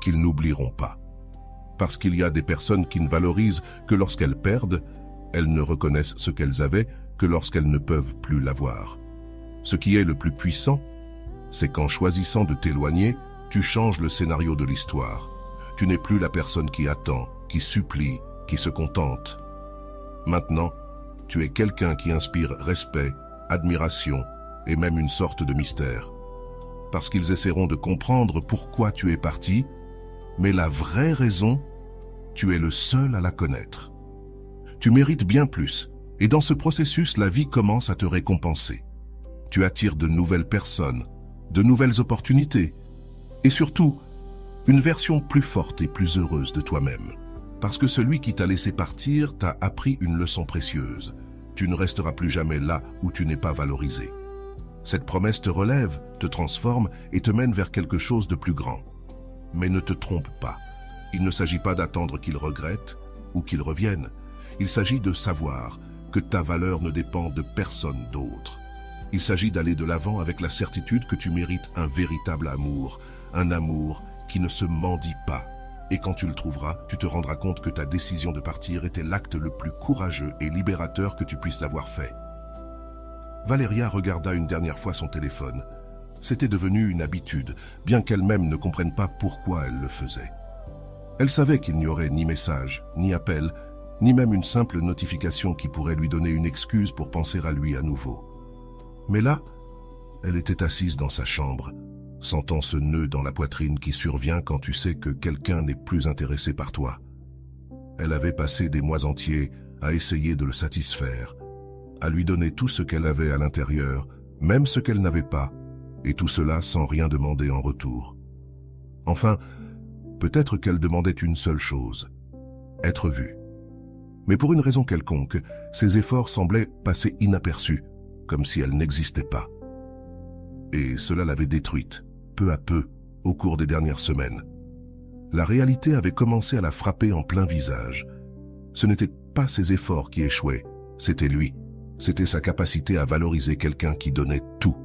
qu'ils n'oublieront pas. Parce qu'il y a des personnes qui ne valorisent que lorsqu'elles perdent, elles ne reconnaissent ce qu'elles avaient que lorsqu'elles ne peuvent plus l'avoir. Ce qui est le plus puissant, c'est qu'en choisissant de t'éloigner, tu changes le scénario de l'histoire. Tu n'es plus la personne qui attend, qui supplie, qui se contente. Maintenant, tu es quelqu'un qui inspire respect, admiration et même une sorte de mystère. Parce qu'ils essaieront de comprendre pourquoi tu es parti, mais la vraie raison, tu es le seul à la connaître. Tu mérites bien plus, et dans ce processus, la vie commence à te récompenser. Tu attires de nouvelles personnes, de nouvelles opportunités, et surtout, une version plus forte et plus heureuse de toi-même. Parce que celui qui t'a laissé partir t'a appris une leçon précieuse. Tu ne resteras plus jamais là où tu n'es pas valorisé. Cette promesse te relève, te transforme et te mène vers quelque chose de plus grand. Mais ne te trompe pas. Il ne s'agit pas d'attendre qu'il regrette ou qu'il revienne. Il s'agit de savoir que ta valeur ne dépend de personne d'autre. Il s'agit d'aller de l'avant avec la certitude que tu mérites un véritable amour, un amour qui ne se mendie pas. Et quand tu le trouveras, tu te rendras compte que ta décision de partir était l'acte le plus courageux et libérateur que tu puisses avoir fait. Valéria regarda une dernière fois son téléphone. C'était devenu une habitude, bien qu'elle-même ne comprenne pas pourquoi elle le faisait. Elle savait qu'il n'y aurait ni message, ni appel, ni même une simple notification qui pourrait lui donner une excuse pour penser à lui à nouveau. Mais là, elle était assise dans sa chambre, sentant ce nœud dans la poitrine qui survient quand tu sais que quelqu'un n'est plus intéressé par toi. Elle avait passé des mois entiers à essayer de le satisfaire, à lui donner tout ce qu'elle avait à l'intérieur, même ce qu'elle n'avait pas, et tout cela sans rien demander en retour. Enfin, peut-être qu'elle demandait une seule chose, être vue. Mais pour une raison quelconque, ses efforts semblaient passer inaperçus, comme si elle n'existait pas. Et cela l'avait détruite, peu à peu, au cours des dernières semaines. La réalité avait commencé à la frapper en plein visage. Ce n'étaient pas ses efforts qui échouaient, c'était lui. C'était sa capacité à valoriser quelqu'un qui donnait tout.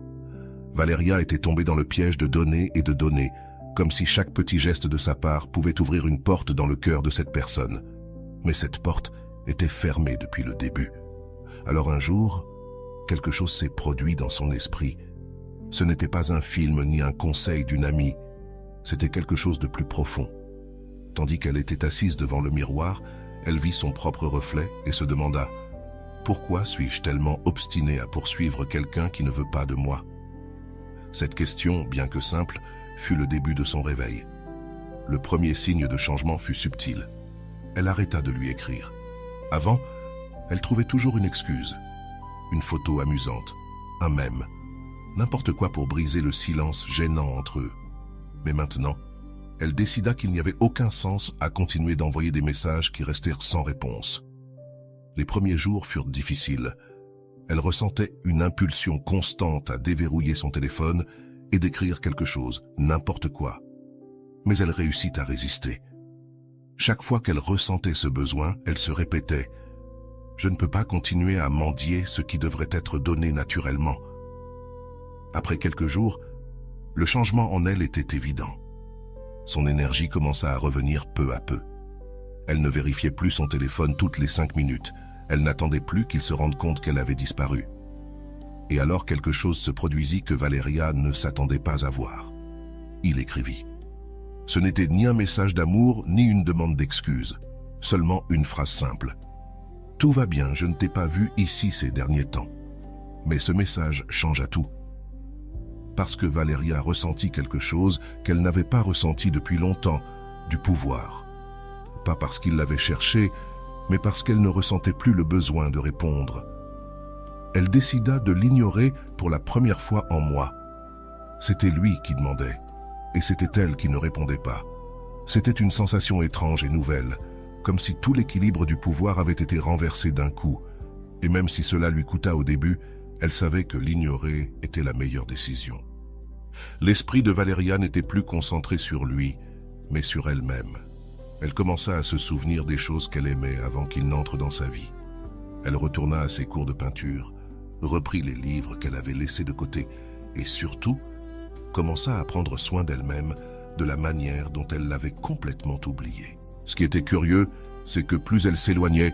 Valéria était tombée dans le piège de donner et de donner, comme si chaque petit geste de sa part pouvait ouvrir une porte dans le cœur de cette personne. Mais cette porte était fermée depuis le début. Alors un jour, quelque chose s'est produit dans son esprit. Ce n'était pas un film ni un conseil d'une amie, c'était quelque chose de plus profond. Tandis qu'elle était assise devant le miroir, elle vit son propre reflet et se demanda « Pourquoi suis-je tellement obstinée à poursuivre quelqu'un qui ne veut pas de moi ?» Cette question, bien que simple, fut le début de son réveil. Le premier signe de changement fut subtil. Elle arrêta de lui écrire. Avant, elle trouvait toujours une excuse, une photo amusante, un mème, n'importe quoi pour briser le silence gênant entre eux. Mais maintenant, elle décida qu'il n'y avait aucun sens à continuer d'envoyer des messages qui restèrent sans réponse. Les premiers jours furent difficiles. Elle ressentait une impulsion constante à déverrouiller son téléphone et d'écrire quelque chose, n'importe quoi. Mais elle réussit à résister. Chaque fois qu'elle ressentait ce besoin, elle se répétait « Je ne peux pas continuer à mendier ce qui devrait être donné naturellement. » Après quelques jours, le changement en elle était évident. Son énergie commença à revenir peu à peu. Elle ne vérifiait plus son téléphone toutes les 5 minutes. Elle n'attendait plus qu'il se rende compte qu'elle avait disparu. Et alors quelque chose se produisit que Valéria ne s'attendait pas à voir. Il écrivit. Ce n'était ni un message d'amour, ni une demande d'excuses. Seulement une phrase simple. « Tout va bien, je ne t'ai pas vu ici ces derniers temps. » Mais ce message changea tout. Parce que Valéria ressentit quelque chose qu'elle n'avait pas ressenti depuis longtemps, du pouvoir. Pas parce qu'il l'avait cherché, mais parce qu'elle ne ressentait plus le besoin de répondre. Elle décida de l'ignorer pour la première fois en mois. C'était lui qui demandait, et c'était elle qui ne répondait pas. C'était une sensation étrange et nouvelle, comme si tout l'équilibre du pouvoir avait été renversé d'un coup. Et même si cela lui coûta au début, elle savait que l'ignorer était la meilleure décision. L'esprit de Valeria n'était plus concentré sur lui, mais sur elle-même. Elle commença à se souvenir des choses qu'elle aimait avant qu'il n'entre dans sa vie. Elle retourna à ses cours de peinture, reprit les livres qu'elle avait laissés de côté et surtout commença à prendre soin d'elle-même de la manière dont elle l'avait complètement oublié. Ce qui était curieux, c'est que plus elle s'éloignait,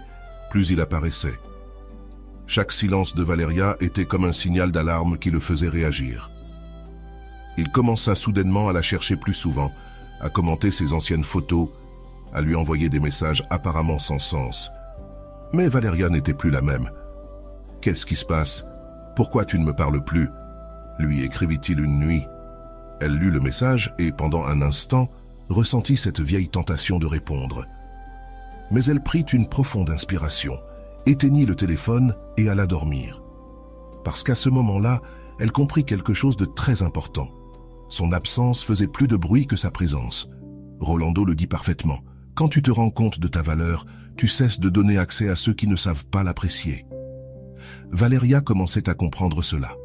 plus il apparaissait. Chaque silence de Valeria était comme un signal d'alarme qui le faisait réagir. Il commença soudainement à la chercher plus souvent, à commenter ses anciennes photos, à lui envoyer des messages apparemment sans sens. Mais Valeria n'était plus la même. « Qu'est-ce qui se passe? Pourquoi tu ne me parles plus ?» lui écrivit-il une nuit. Elle lut le message et, pendant un instant, ressentit cette vieille tentation de répondre. Mais elle prit une profonde inspiration, éteignit le téléphone et alla dormir. Parce qu'à ce moment-là, elle comprit quelque chose de très important. Son absence faisait plus de bruit que sa présence. Rolando le dit parfaitement. Quand tu te rends compte de ta valeur, tu cesses de donner accès à ceux qui ne savent pas l'apprécier. Valeria commençait à comprendre cela.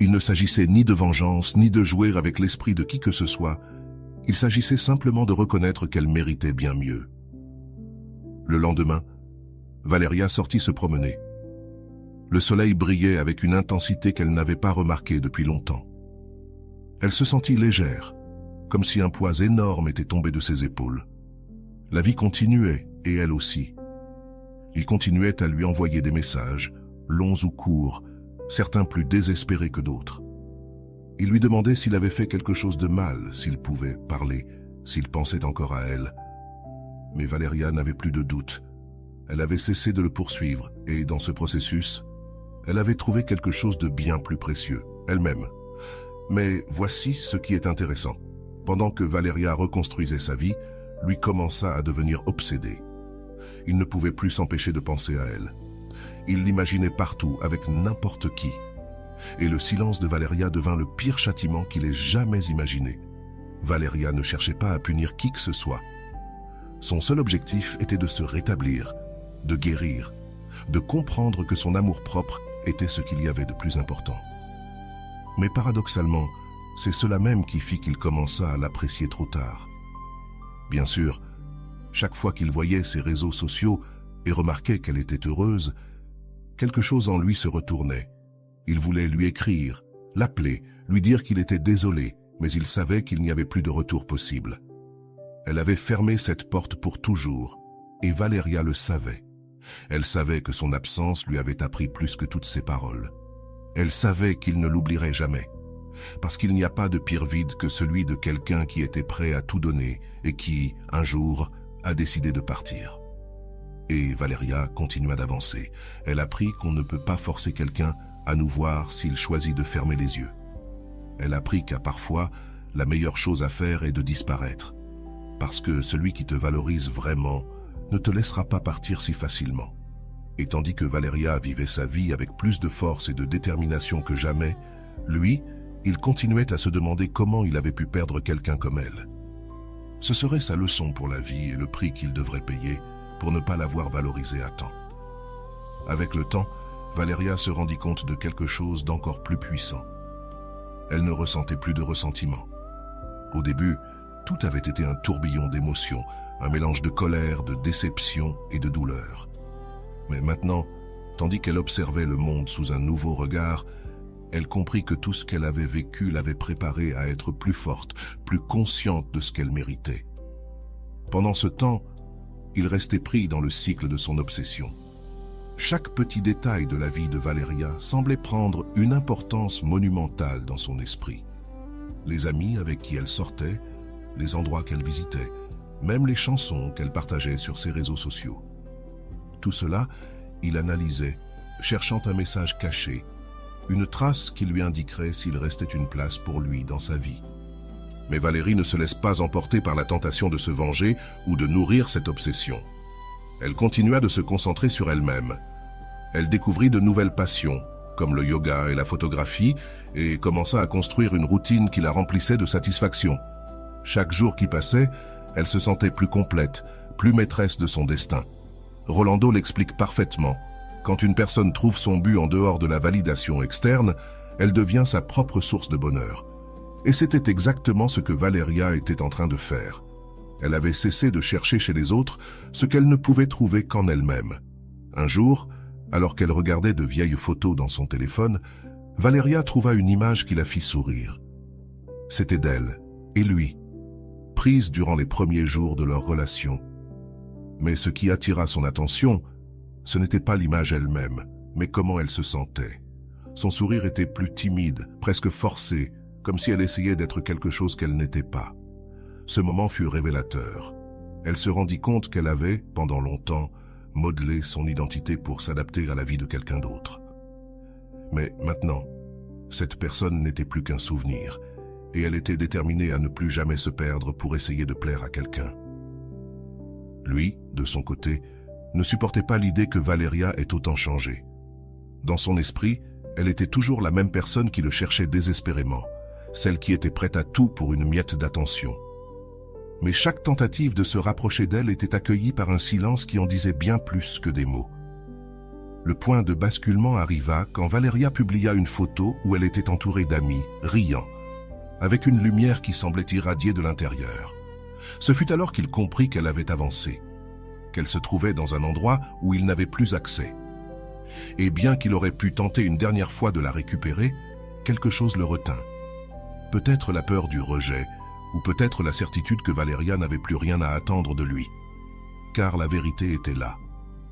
Il ne s'agissait ni de vengeance, ni de jouer avec l'esprit de qui que ce soit. Il s'agissait simplement de reconnaître qu'elle méritait bien mieux. Le lendemain, Valeria sortit se promener. Le soleil brillait avec une intensité qu'elle n'avait pas remarquée depuis longtemps. Elle se sentit légère, comme si un poids énorme était tombé de ses épaules. La vie continuait, et elle aussi. Il continuait à lui envoyer des messages, longs ou courts, certains plus désespérés que d'autres. Il lui demandait s'il avait fait quelque chose de mal, s'il pouvait parler, s'il pensait encore à elle. Mais Valeria n'avait plus de doute. Elle avait cessé de le poursuivre, et dans ce processus, elle avait trouvé quelque chose de bien plus précieux, elle-même. Mais voici ce qui est intéressant. Pendant que Valeria reconstruisait sa vie, lui commença à devenir obsédé. Il ne pouvait plus s'empêcher de penser à elle. Il l'imaginait partout, avec n'importe qui. Et le silence de Valeria devint le pire châtiment qu'il ait jamais imaginé. Valeria ne cherchait pas à punir qui que ce soit. Son seul objectif était de se rétablir, de guérir, de comprendre que son amour-propre était ce qu'il y avait de plus important. Mais paradoxalement, c'est cela même qui fit qu'il commença à l'apprécier trop tard. Bien sûr, chaque fois qu'il voyait ses réseaux sociaux et remarquait qu'elle était heureuse, quelque chose en lui se retournait. Il voulait lui écrire, l'appeler, lui dire qu'il était désolé, mais il savait qu'il n'y avait plus de retour possible. Elle avait fermé cette porte pour toujours, et Valeria le savait. Elle savait que son absence lui avait appris plus que toutes ses paroles. Elle savait qu'il ne l'oublierait jamais, parce qu'il n'y a pas de pire vide que celui de quelqu'un qui était prêt à tout donner et qui, un jour, a décidé de partir. Et Valeria continua d'avancer. Elle apprit qu'on ne peut pas forcer quelqu'un à nous voir s'il choisit de fermer les yeux. Elle apprit qu'à parfois, la meilleure chose à faire est de disparaître, parce que celui qui te valorise vraiment ne te laissera pas partir si facilement. Et tandis que Valeria vivait sa vie avec plus de force et de détermination que jamais, lui, il continuait à se demander comment il avait pu perdre quelqu'un comme elle. Ce serait sa leçon pour la vie et le prix qu'il devrait payer pour ne pas l'avoir valorisée à temps. Avec le temps, Valeria se rendit compte de quelque chose d'encore plus puissant. Elle ne ressentait plus de ressentiment. Au début, tout avait été un tourbillon d'émotions, un mélange de colère, de déception et de douleur. Mais maintenant, tandis qu'elle observait le monde sous un nouveau regard, elle comprit que tout ce qu'elle avait vécu l'avait préparée à être plus forte, plus consciente de ce qu'elle méritait. Pendant ce temps, il restait pris dans le cycle de son obsession. Chaque petit détail de la vie de Valeria semblait prendre une importance monumentale dans son esprit. Les amis avec qui elle sortait, les endroits qu'elle visitait, même les chansons qu'elle partageait sur ses réseaux sociaux. Tout cela, il analysait, cherchant un message caché, une trace qui lui indiquerait s'il restait une place pour lui dans sa vie. Mais Valérie ne se laisse pas emporter par la tentation de se venger ou de nourrir cette obsession. Elle continua de se concentrer sur elle-même. Elle découvrit de nouvelles passions, comme le yoga et la photographie, et commença à construire une routine qui la remplissait de satisfaction. Chaque jour qui passait, elle se sentait plus complète, plus maîtresse de son destin. Rolando l'explique parfaitement. Quand une personne trouve son but en dehors de la validation externe, elle devient sa propre source de bonheur. Et c'était exactement ce que Valeria était en train de faire. Elle avait cessé de chercher chez les autres ce qu'elle ne pouvait trouver qu'en elle-même. Un jour, alors qu'elle regardait de vieilles photos dans son téléphone, Valeria trouva une image qui la fit sourire. C'était d'elle et lui, prise durant les premiers jours de leur relation. Mais ce qui attira son attention, ce n'était pas l'image elle-même, mais comment elle se sentait. Son sourire était plus timide, presque forcé, comme si elle essayait d'être quelque chose qu'elle n'était pas. Ce moment fut révélateur. Elle se rendit compte qu'elle avait, pendant longtemps, modelé son identité pour s'adapter à la vie de quelqu'un d'autre. Mais maintenant, cette personne n'était plus qu'un souvenir, et elle était déterminée à ne plus jamais se perdre pour essayer de plaire à quelqu'un. Lui, de son côté, ne supportait pas l'idée que Valeria ait autant changé. Dans son esprit, elle était toujours la même personne qui le cherchait désespérément, celle qui était prête à tout pour une miette d'attention. Mais chaque tentative de se rapprocher d'elle était accueillie par un silence qui en disait bien plus que des mots. Le point de basculement arriva quand Valeria publia une photo où elle était entourée d'amis, riant, avec une lumière qui semblait irradier de l'intérieur. Ce fut alors qu'il comprit qu'elle avait avancé, qu'elle se trouvait dans un endroit où il n'avait plus accès. Et bien qu'il aurait pu tenter une dernière fois de la récupérer, quelque chose le retint. Peut-être la peur du rejet, ou peut-être la certitude que Valeria n'avait plus rien à attendre de lui. Car la vérité était là.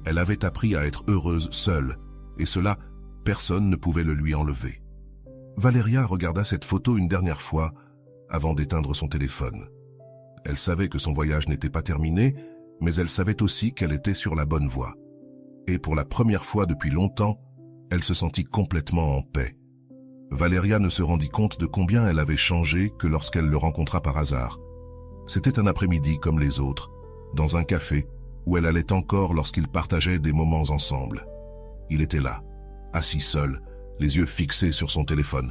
Elle avait appris à être heureuse seule, et cela, personne ne pouvait le lui enlever. Valeria regarda cette photo une dernière fois, avant d'éteindre son téléphone. Elle savait que son voyage n'était pas terminé, mais elle savait aussi qu'elle était sur la bonne voie. Et pour la première fois depuis longtemps, elle se sentit complètement en paix. Valeria ne se rendit compte de combien elle avait changé que lorsqu'elle le rencontra par hasard. C'était un après-midi comme les autres, dans un café, où elle allait encore lorsqu'ils partageaient des moments ensemble. Il était là, assis seul, les yeux fixés sur son téléphone,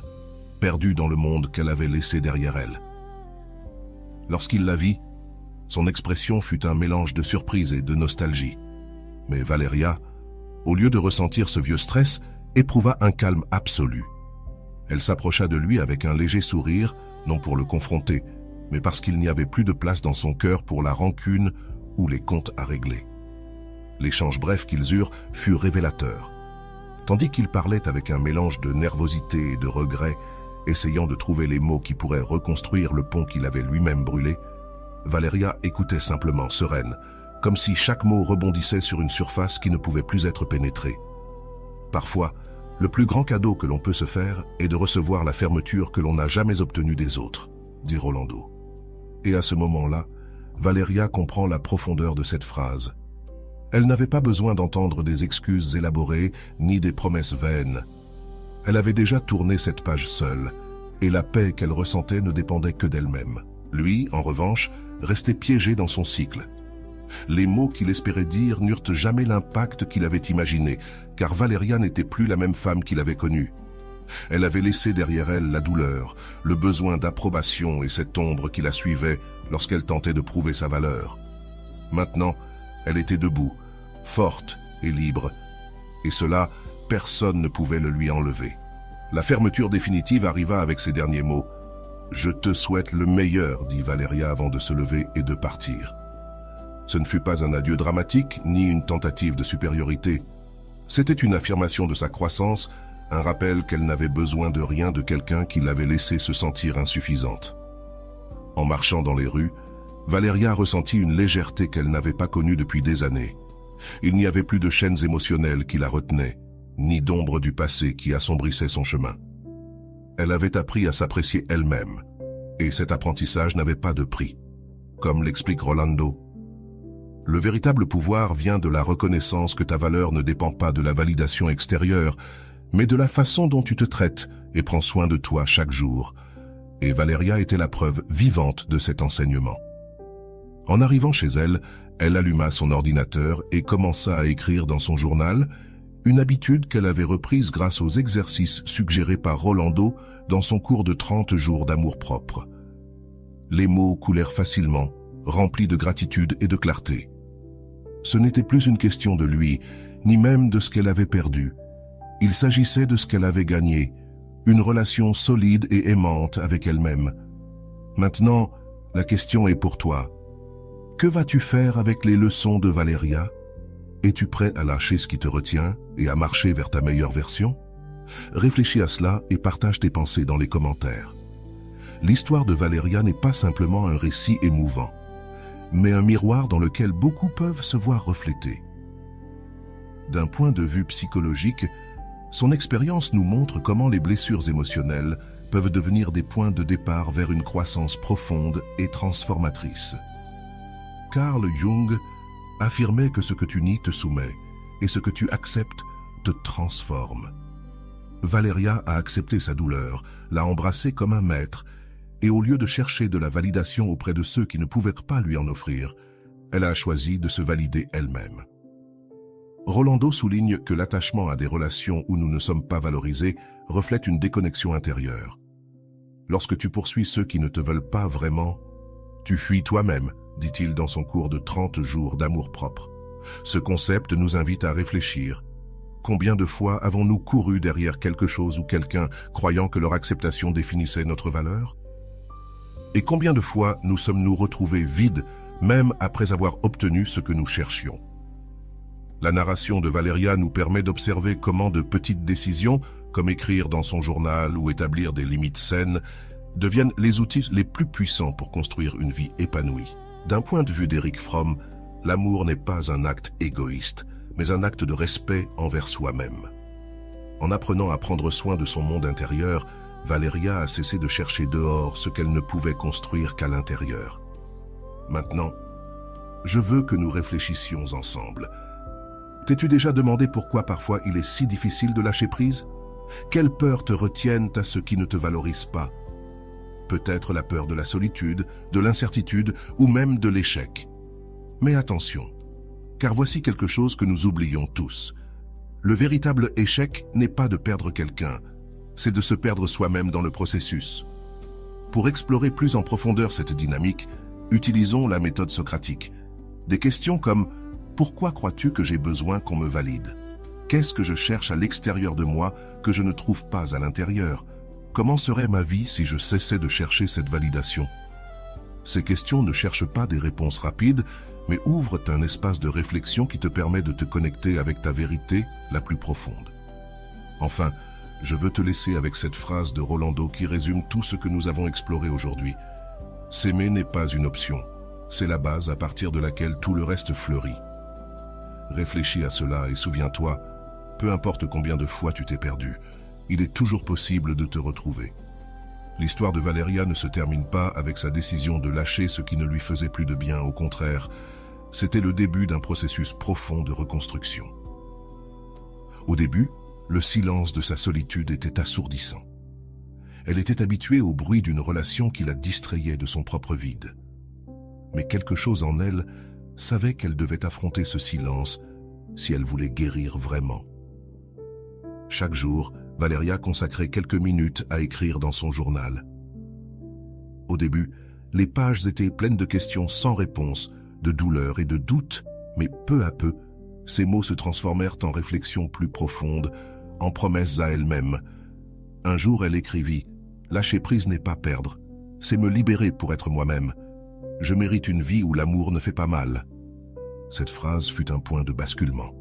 perdu dans le monde qu'elle avait laissé derrière elle. Lorsqu'il la vit, son expression fut un mélange de surprise et de nostalgie. Mais Valeria, au lieu de ressentir ce vieux stress, éprouva un calme absolu. Elle s'approcha de lui avec un léger sourire, non pour le confronter, mais parce qu'il n'y avait plus de place dans son cœur pour la rancune ou les comptes à régler. L'échange bref qu'ils eurent fut révélateur. Tandis qu'il parlait avec un mélange de nervosité et de regret, essayant de trouver les mots qui pourraient reconstruire le pont qu'il avait lui-même brûlé, Valeria écoutait simplement, sereine, comme si chaque mot rebondissait sur une surface qui ne pouvait plus être pénétrée. Parfois, le plus grand cadeau que l'on peut se faire est de recevoir la fermeture que l'on n'a jamais obtenue des autres, dit Rolando. Et à ce moment-là, Valeria comprend la profondeur de cette phrase. Elle n'avait pas besoin d'entendre des excuses élaborées ni des promesses vaines. Elle avait déjà tourné cette page seule, et la paix qu'elle ressentait ne dépendait que d'elle-même. Lui, en revanche, restait piégé dans son cycle. Les mots qu'il espérait dire n'eurent jamais l'impact qu'il avait imaginé, car Valeria n'était plus la même femme qu'il avait connue. Elle avait laissé derrière elle la douleur, le besoin d'approbation et cette ombre qui la suivait lorsqu'elle tentait de prouver sa valeur. Maintenant, elle était debout, forte et libre, et cela, personne ne pouvait le lui enlever. La fermeture définitive arriva avec ces derniers mots. « Je te souhaite le meilleur », dit Valeria avant de se lever et de partir. Ce ne fut pas un adieu dramatique, ni une tentative de supériorité. C'était une affirmation de sa croissance, un rappel qu'elle n'avait besoin de rien de quelqu'un qui l'avait laissé se sentir insuffisante. En marchant dans les rues, Valeria ressentit une légèreté qu'elle n'avait pas connue depuis des années. Il n'y avait plus de chaînes émotionnelles qui la retenaient, ni d'ombre du passé qui assombrissait son chemin. Elle avait appris à s'apprécier elle-même, et cet apprentissage n'avait pas de prix. Comme l'explique Rolando, le véritable pouvoir vient de la reconnaissance que ta valeur ne dépend pas de la validation extérieure, mais de la façon dont tu te traites et prends soin de toi chaque jour. et Valeria était la preuve vivante de cet enseignement. En arrivant chez elle, elle alluma son ordinateur et commença à écrire dans son journal, une habitude qu'elle avait reprise grâce aux exercices suggérés par Rolando dans son cours de 30 jours d'amour-propre. Les mots coulèrent facilement, remplis de gratitude et de clarté. Ce n'était plus une question de lui, ni même de ce qu'elle avait perdu. Il s'agissait de ce qu'elle avait gagné, une relation solide et aimante avec elle-même. Maintenant, la question est pour toi. Que vas-tu faire avec les leçons de Valeria? Es-tu prêt à lâcher ce qui te retient et à marcher vers ta meilleure version? Réfléchis à cela et partage tes pensées dans les commentaires. L'histoire de Valeria n'est pas simplement un récit émouvant, mais un miroir dans lequel beaucoup peuvent se voir reflétés. D'un point de vue psychologique, son expérience nous montre comment les blessures émotionnelles peuvent devenir des points de départ vers une croissance profonde et transformatrice. Carl Jung affirmait que ce que tu nies te soumet et ce que tu acceptes te transforme. Valeria a accepté sa douleur, l'a embrassée comme un maître, et au lieu de chercher de la validation auprès de ceux qui ne pouvaient pas lui en offrir, elle a choisi de se valider elle-même. Rolando souligne que l'attachement à des relations où nous ne sommes pas valorisés reflète une déconnexion intérieure. Lorsque tu poursuis ceux qui ne te veulent pas vraiment, tu fuis toi-même, dit-il dans son cours de 30 jours d'amour-propre. Ce concept nous invite à réfléchir. Combien de fois avons-nous couru derrière quelque chose ou quelqu'un croyant que leur acceptation définissait notre valeur? Et combien de fois nous sommes-nous retrouvés vides, même après avoir obtenu ce que nous cherchions? La narration de Valeria nous permet d'observer comment de petites décisions, comme écrire dans son journal ou établir des limites saines, deviennent les outils les plus puissants pour construire une vie épanouie. D'un point de vue d'Eric Fromm, l'amour n'est pas un acte égoïste, mais un acte de respect envers soi-même. En apprenant à prendre soin de son monde intérieur, Valeria a cessé de chercher dehors ce qu'elle ne pouvait construire qu'à l'intérieur. Maintenant, je veux que nous réfléchissions ensemble. T'es-tu déjà demandé pourquoi parfois il est si difficile de lâcher prise? Quelles peurs te retiennent à ce qui ne te valorise pas? Peut-être la peur de la solitude, de l'incertitude ou même de l'échec. Mais attention, car voici quelque chose que nous oublions tous. Le véritable échec n'est pas de perdre quelqu'un, c'est de se perdre soi-même dans le processus. Pour explorer plus en profondeur cette dynamique, utilisons la méthode socratique. Des questions comme « Pourquoi crois-tu que j'ai besoin qu'on me valide ? Qu'est-ce que je cherche à l'extérieur de moi que je ne trouve pas à l'intérieur ? Comment serait ma vie si je cessais de chercher cette validation ?» Ces questions ne cherchent pas des réponses rapides, mais ouvrent un espace de réflexion qui te permet de te connecter avec ta vérité la plus profonde. Enfin, je veux te laisser avec cette phrase de Rolando qui résume tout ce que nous avons exploré aujourd'hui. S'aimer n'est pas une option, c'est la base à partir de laquelle tout le reste fleurit. Réfléchis à cela et souviens-toi, peu importe combien de fois tu t'es perdu, il est toujours possible de te retrouver. L'histoire de Valeria ne se termine pas avec sa décision de lâcher ce qui ne lui faisait plus de bien, au contraire, c'était le début d'un processus profond de reconstruction. Au début, le silence de sa solitude était assourdissant. Elle était habituée au bruit d'une relation qui la distrayait de son propre vide. Mais quelque chose en elle savait qu'elle devait affronter ce silence si elle voulait guérir vraiment. Chaque jour, Valeria consacrait quelques minutes à écrire dans son journal. Au début, les pages étaient pleines de questions sans réponse, de douleur et de doute, mais peu à peu, ces mots se transformèrent en réflexions plus profondes, en promesses à elle-même. Un jour, elle écrivit « Lâcher prise n'est pas perdre, c'est me libérer pour être moi-même. Je mérite une vie où l'amour ne fait pas mal. » Cette phrase fut un point de basculement.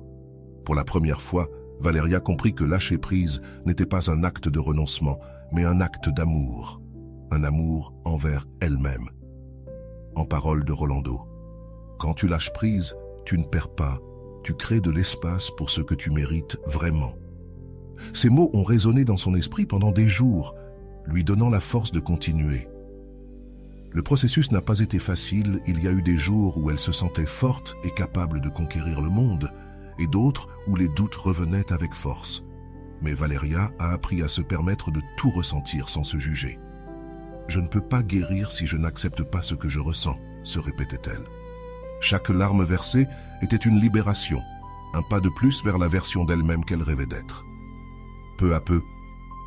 Pour la première fois, Valeria comprit que lâcher prise n'était pas un acte de renoncement, mais un acte d'amour. Un amour envers elle-même. En paroles de Rolando, quand tu lâches prise, tu ne perds pas, tu crées de l'espace pour ce que tu mérites vraiment. Ces mots ont résonné dans son esprit pendant des jours, lui donnant la force de continuer. Le processus n'a pas été facile, il y a eu des jours où elle se sentait forte et capable de conquérir le monde, et d'autres où les doutes revenaient avec force. Mais Valeria a appris à se permettre de tout ressentir sans se juger. « Je ne peux pas guérir si je n'accepte pas ce que je ressens », se répétait-elle. Chaque larme versée était une libération, un pas de plus vers la version d'elle-même qu'elle rêvait d'être. Peu à peu,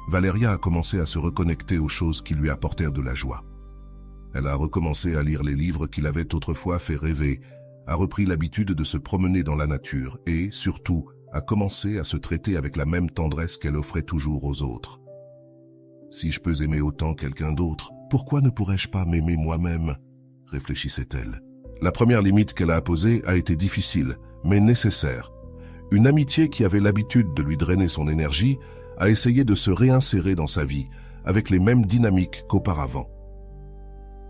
Valeria a commencé à se reconnecter aux choses qui lui apportèrent de la joie. Elle a recommencé à lire les livres qui l'avaient autrefois fait rêver, a repris l'habitude de se promener dans la nature et, surtout, a commencé à se traiter avec la même tendresse qu'elle offrait toujours aux autres. Si je peux aimer autant quelqu'un d'autre, pourquoi ne pourrais-je pas m'aimer moi-même ? Réfléchissait-elle. La première limite qu'elle a posée a été difficile, mais nécessaire. Une amitié qui avait l'habitude de lui drainer son énergie a essayé de se réinsérer dans sa vie, avec les mêmes dynamiques qu'auparavant.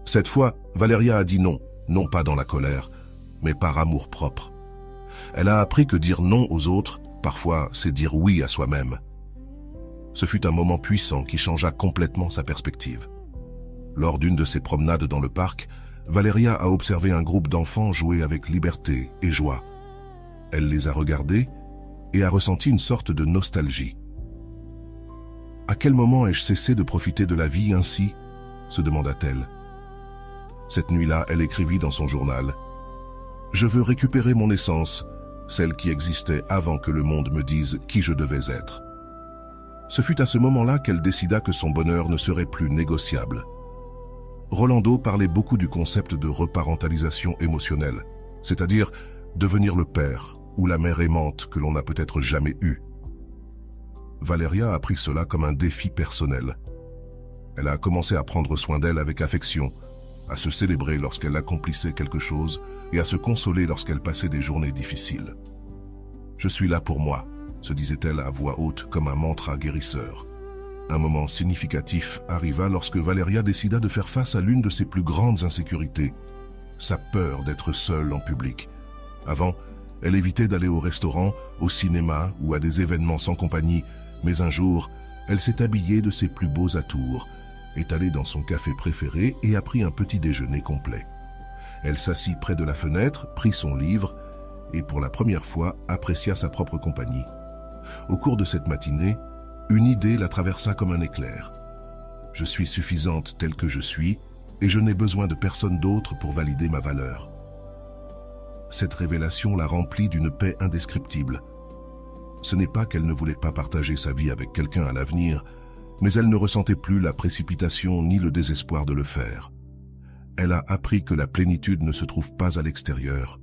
Cette fois, Valeria a dit non, non pas dans la colère, mais par amour-propre. Elle a appris que dire non aux autres, parfois, c'est dire oui à soi-même. Ce fut un moment puissant qui changea complètement sa perspective. Lors d'une de ses promenades dans le parc, Valeria a observé un groupe d'enfants jouer avec liberté et joie. Elle les a regardés et a ressenti une sorte de nostalgie. « À quel moment ai-je cessé de profiter de la vie ainsi ?» se demanda-t-elle. Cette nuit-là, elle écrivit dans son journal « Je veux récupérer mon essence, celle qui existait avant que le monde me dise qui je devais être. » Ce fut à ce moment-là qu'elle décida que son bonheur ne serait plus négociable. Rolando parlait beaucoup du concept de reparentalisation émotionnelle, c'est-à-dire devenir le père ou la mère aimante que l'on n'a peut-être jamais eue. Valeria a pris cela comme un défi personnel. Elle a commencé à prendre soin d'elle avec affection, à se célébrer lorsqu'elle accomplissait quelque chose et à se consoler lorsqu'elle passait des journées difficiles. « Je suis là pour moi », se disait-elle à voix haute comme un mantra guérisseur. Un moment significatif arriva lorsque Valeria décida de faire face à l'une de ses plus grandes insécurités, sa peur d'être seule en public. Avant, elle évitait d'aller au restaurant, au cinéma ou à des événements sans compagnie, mais un jour, elle s'est habillée de ses plus beaux atours, est allée dans son café préféré et a pris un petit déjeuner complet. Elle s'assit près de la fenêtre, prit son livre et pour la première fois apprécia sa propre compagnie. Au cours de cette matinée, une idée la traversa comme un éclair. Je suis suffisante telle que je suis et je n'ai besoin de personne d'autre pour valider ma valeur. Cette révélation la remplit d'une paix indescriptible. Ce n'est pas qu'elle ne voulait pas partager sa vie avec quelqu'un à l'avenir, mais elle ne ressentait plus la précipitation ni le désespoir de le faire. Elle a appris que la plénitude ne se trouve pas à l'extérieur,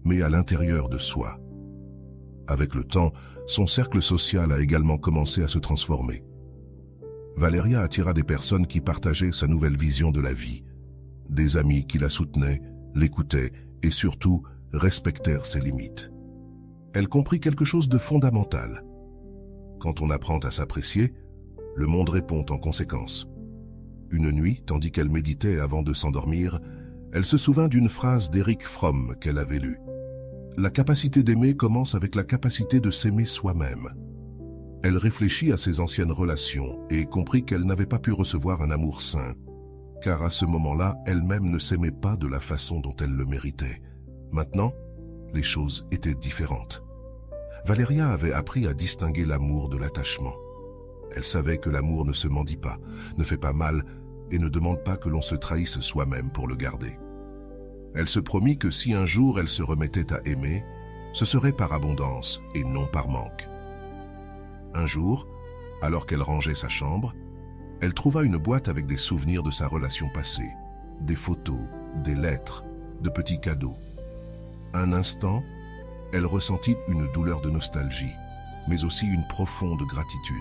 mais à l'intérieur de soi. Avec le temps, son cercle social a également commencé à se transformer. Valeria attira des personnes qui partageaient sa nouvelle vision de la vie, des amis qui la soutenaient, l'écoutaient et surtout respectèrent ses limites. Elle comprit quelque chose de fondamental. Quand on apprend à s'apprécier, le monde répond en conséquence. Une nuit, tandis qu'elle méditait avant de s'endormir, elle se souvint d'une phrase d'Eric Fromm qu'elle avait lue. La capacité d'aimer commence avec la capacité de s'aimer soi-même. Elle réfléchit à ses anciennes relations et comprit qu'elle n'avait pas pu recevoir un amour sain, car à ce moment-là, elle-même ne s'aimait pas de la façon dont elle le méritait. Maintenant, les choses étaient différentes. Valeria avait appris à distinguer l'amour de l'attachement. Elle savait que l'amour ne se mendie pas, ne fait pas mal et ne demande pas que l'on se trahisse soi-même pour le garder. Elle se promit que si un jour elle se remettait à aimer, ce serait par abondance et non par manque. Un jour, alors qu'elle rangeait sa chambre, elle trouva une boîte avec des souvenirs de sa relation passée, des photos, des lettres, de petits cadeaux. Un instant, elle ressentit une douleur de nostalgie, mais aussi une profonde gratitude.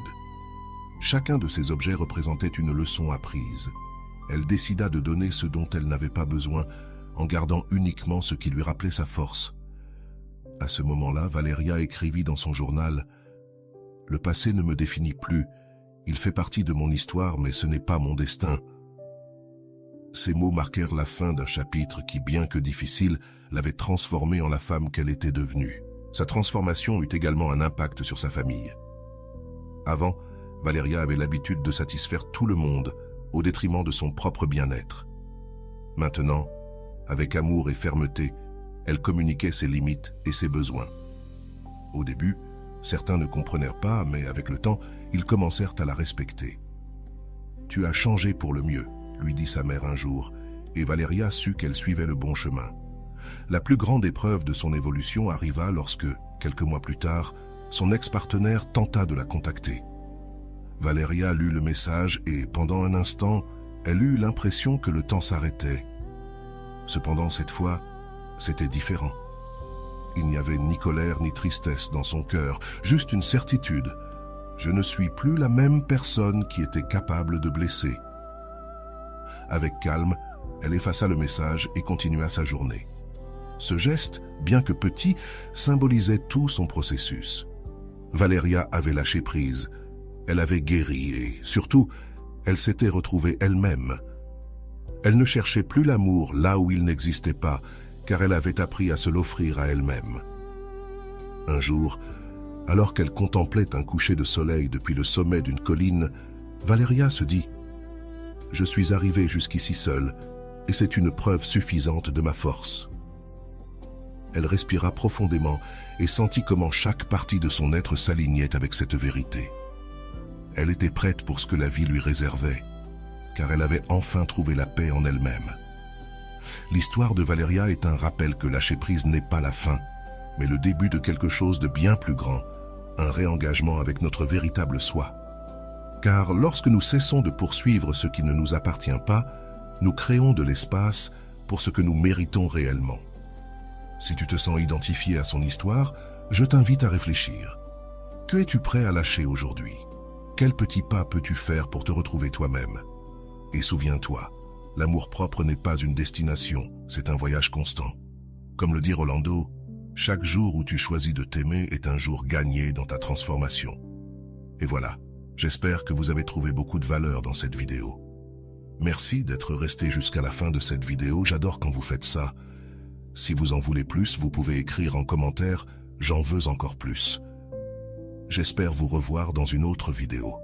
Chacun de ces objets représentait une leçon apprise. Elle décida de donner ce dont elle n'avait pas besoin, en gardant uniquement ce qui lui rappelait sa force. À ce moment-là, Valeria écrivit dans son journal « Le passé ne me définit plus, il fait partie de mon histoire, mais ce n'est pas mon destin. » Ces mots marquèrent la fin d'un chapitre qui, bien que difficile, l'avait transformée en la femme qu'elle était devenue. Sa transformation eut également un impact sur sa famille. Avant, Valeria avait l'habitude de satisfaire tout le monde, au détriment de son propre bien-être. Maintenant, avec amour et fermeté, elle communiquait ses limites et ses besoins. Au début, certains ne comprenèrent pas, mais avec le temps, ils commencèrent à la respecter. « Tu as changé pour le mieux », lui dit sa mère un jour, et Valeria sut qu'elle suivait le bon chemin. La plus grande épreuve de son évolution arriva lorsque, quelques mois plus tard, son ex-partenaire tenta de la contacter. Valeria lut le message et, pendant un instant, elle eut l'impression que le temps s'arrêtait. Cependant, cette fois, c'était différent. Il n'y avait ni colère ni tristesse dans son cœur, juste une certitude. Je ne suis plus la même personne qui était capable de blesser. Avec calme, elle effaça le message et continua sa journée. Ce geste, bien que petit, symbolisait tout son processus. Valeria avait lâché prise, elle avait guéri et, surtout, elle s'était retrouvée elle-même. Elle ne cherchait plus l'amour là où il n'existait pas, car elle avait appris à se l'offrir à elle-même. Un jour, alors qu'elle contemplait un coucher de soleil depuis le sommet d'une colline, Valeria se dit « Je suis arrivée jusqu'ici seule, et c'est une preuve suffisante de ma force. » Elle respira profondément et sentit comment chaque partie de son être s'alignait avec cette vérité. Elle était prête pour ce que la vie lui réservait, car elle avait enfin trouvé la paix en elle-même. L'histoire de Valeria est un rappel que lâcher prise n'est pas la fin, mais le début de quelque chose de bien plus grand, un réengagement avec notre véritable soi. Car lorsque nous cessons de poursuivre ce qui ne nous appartient pas, nous créons de l'espace pour ce que nous méritons réellement. Si tu te sens identifié à son histoire, je t'invite à réfléchir. Que es-tu prêt à lâcher aujourd'hui? Quel petit pas peux-tu faire pour te retrouver toi-même? Et souviens-toi, l'amour-propre n'est pas une destination, c'est un voyage constant. Comme le dit Rolando, chaque jour où tu choisis de t'aimer est un jour gagné dans ta transformation. Et voilà, j'espère que vous avez trouvé beaucoup de valeur dans cette vidéo. Merci d'être resté jusqu'à la fin de cette vidéo, j'adore quand vous faites ça. Si vous en voulez plus, vous pouvez écrire en commentaire « J'en veux encore plus ». J'espère vous revoir dans une autre vidéo.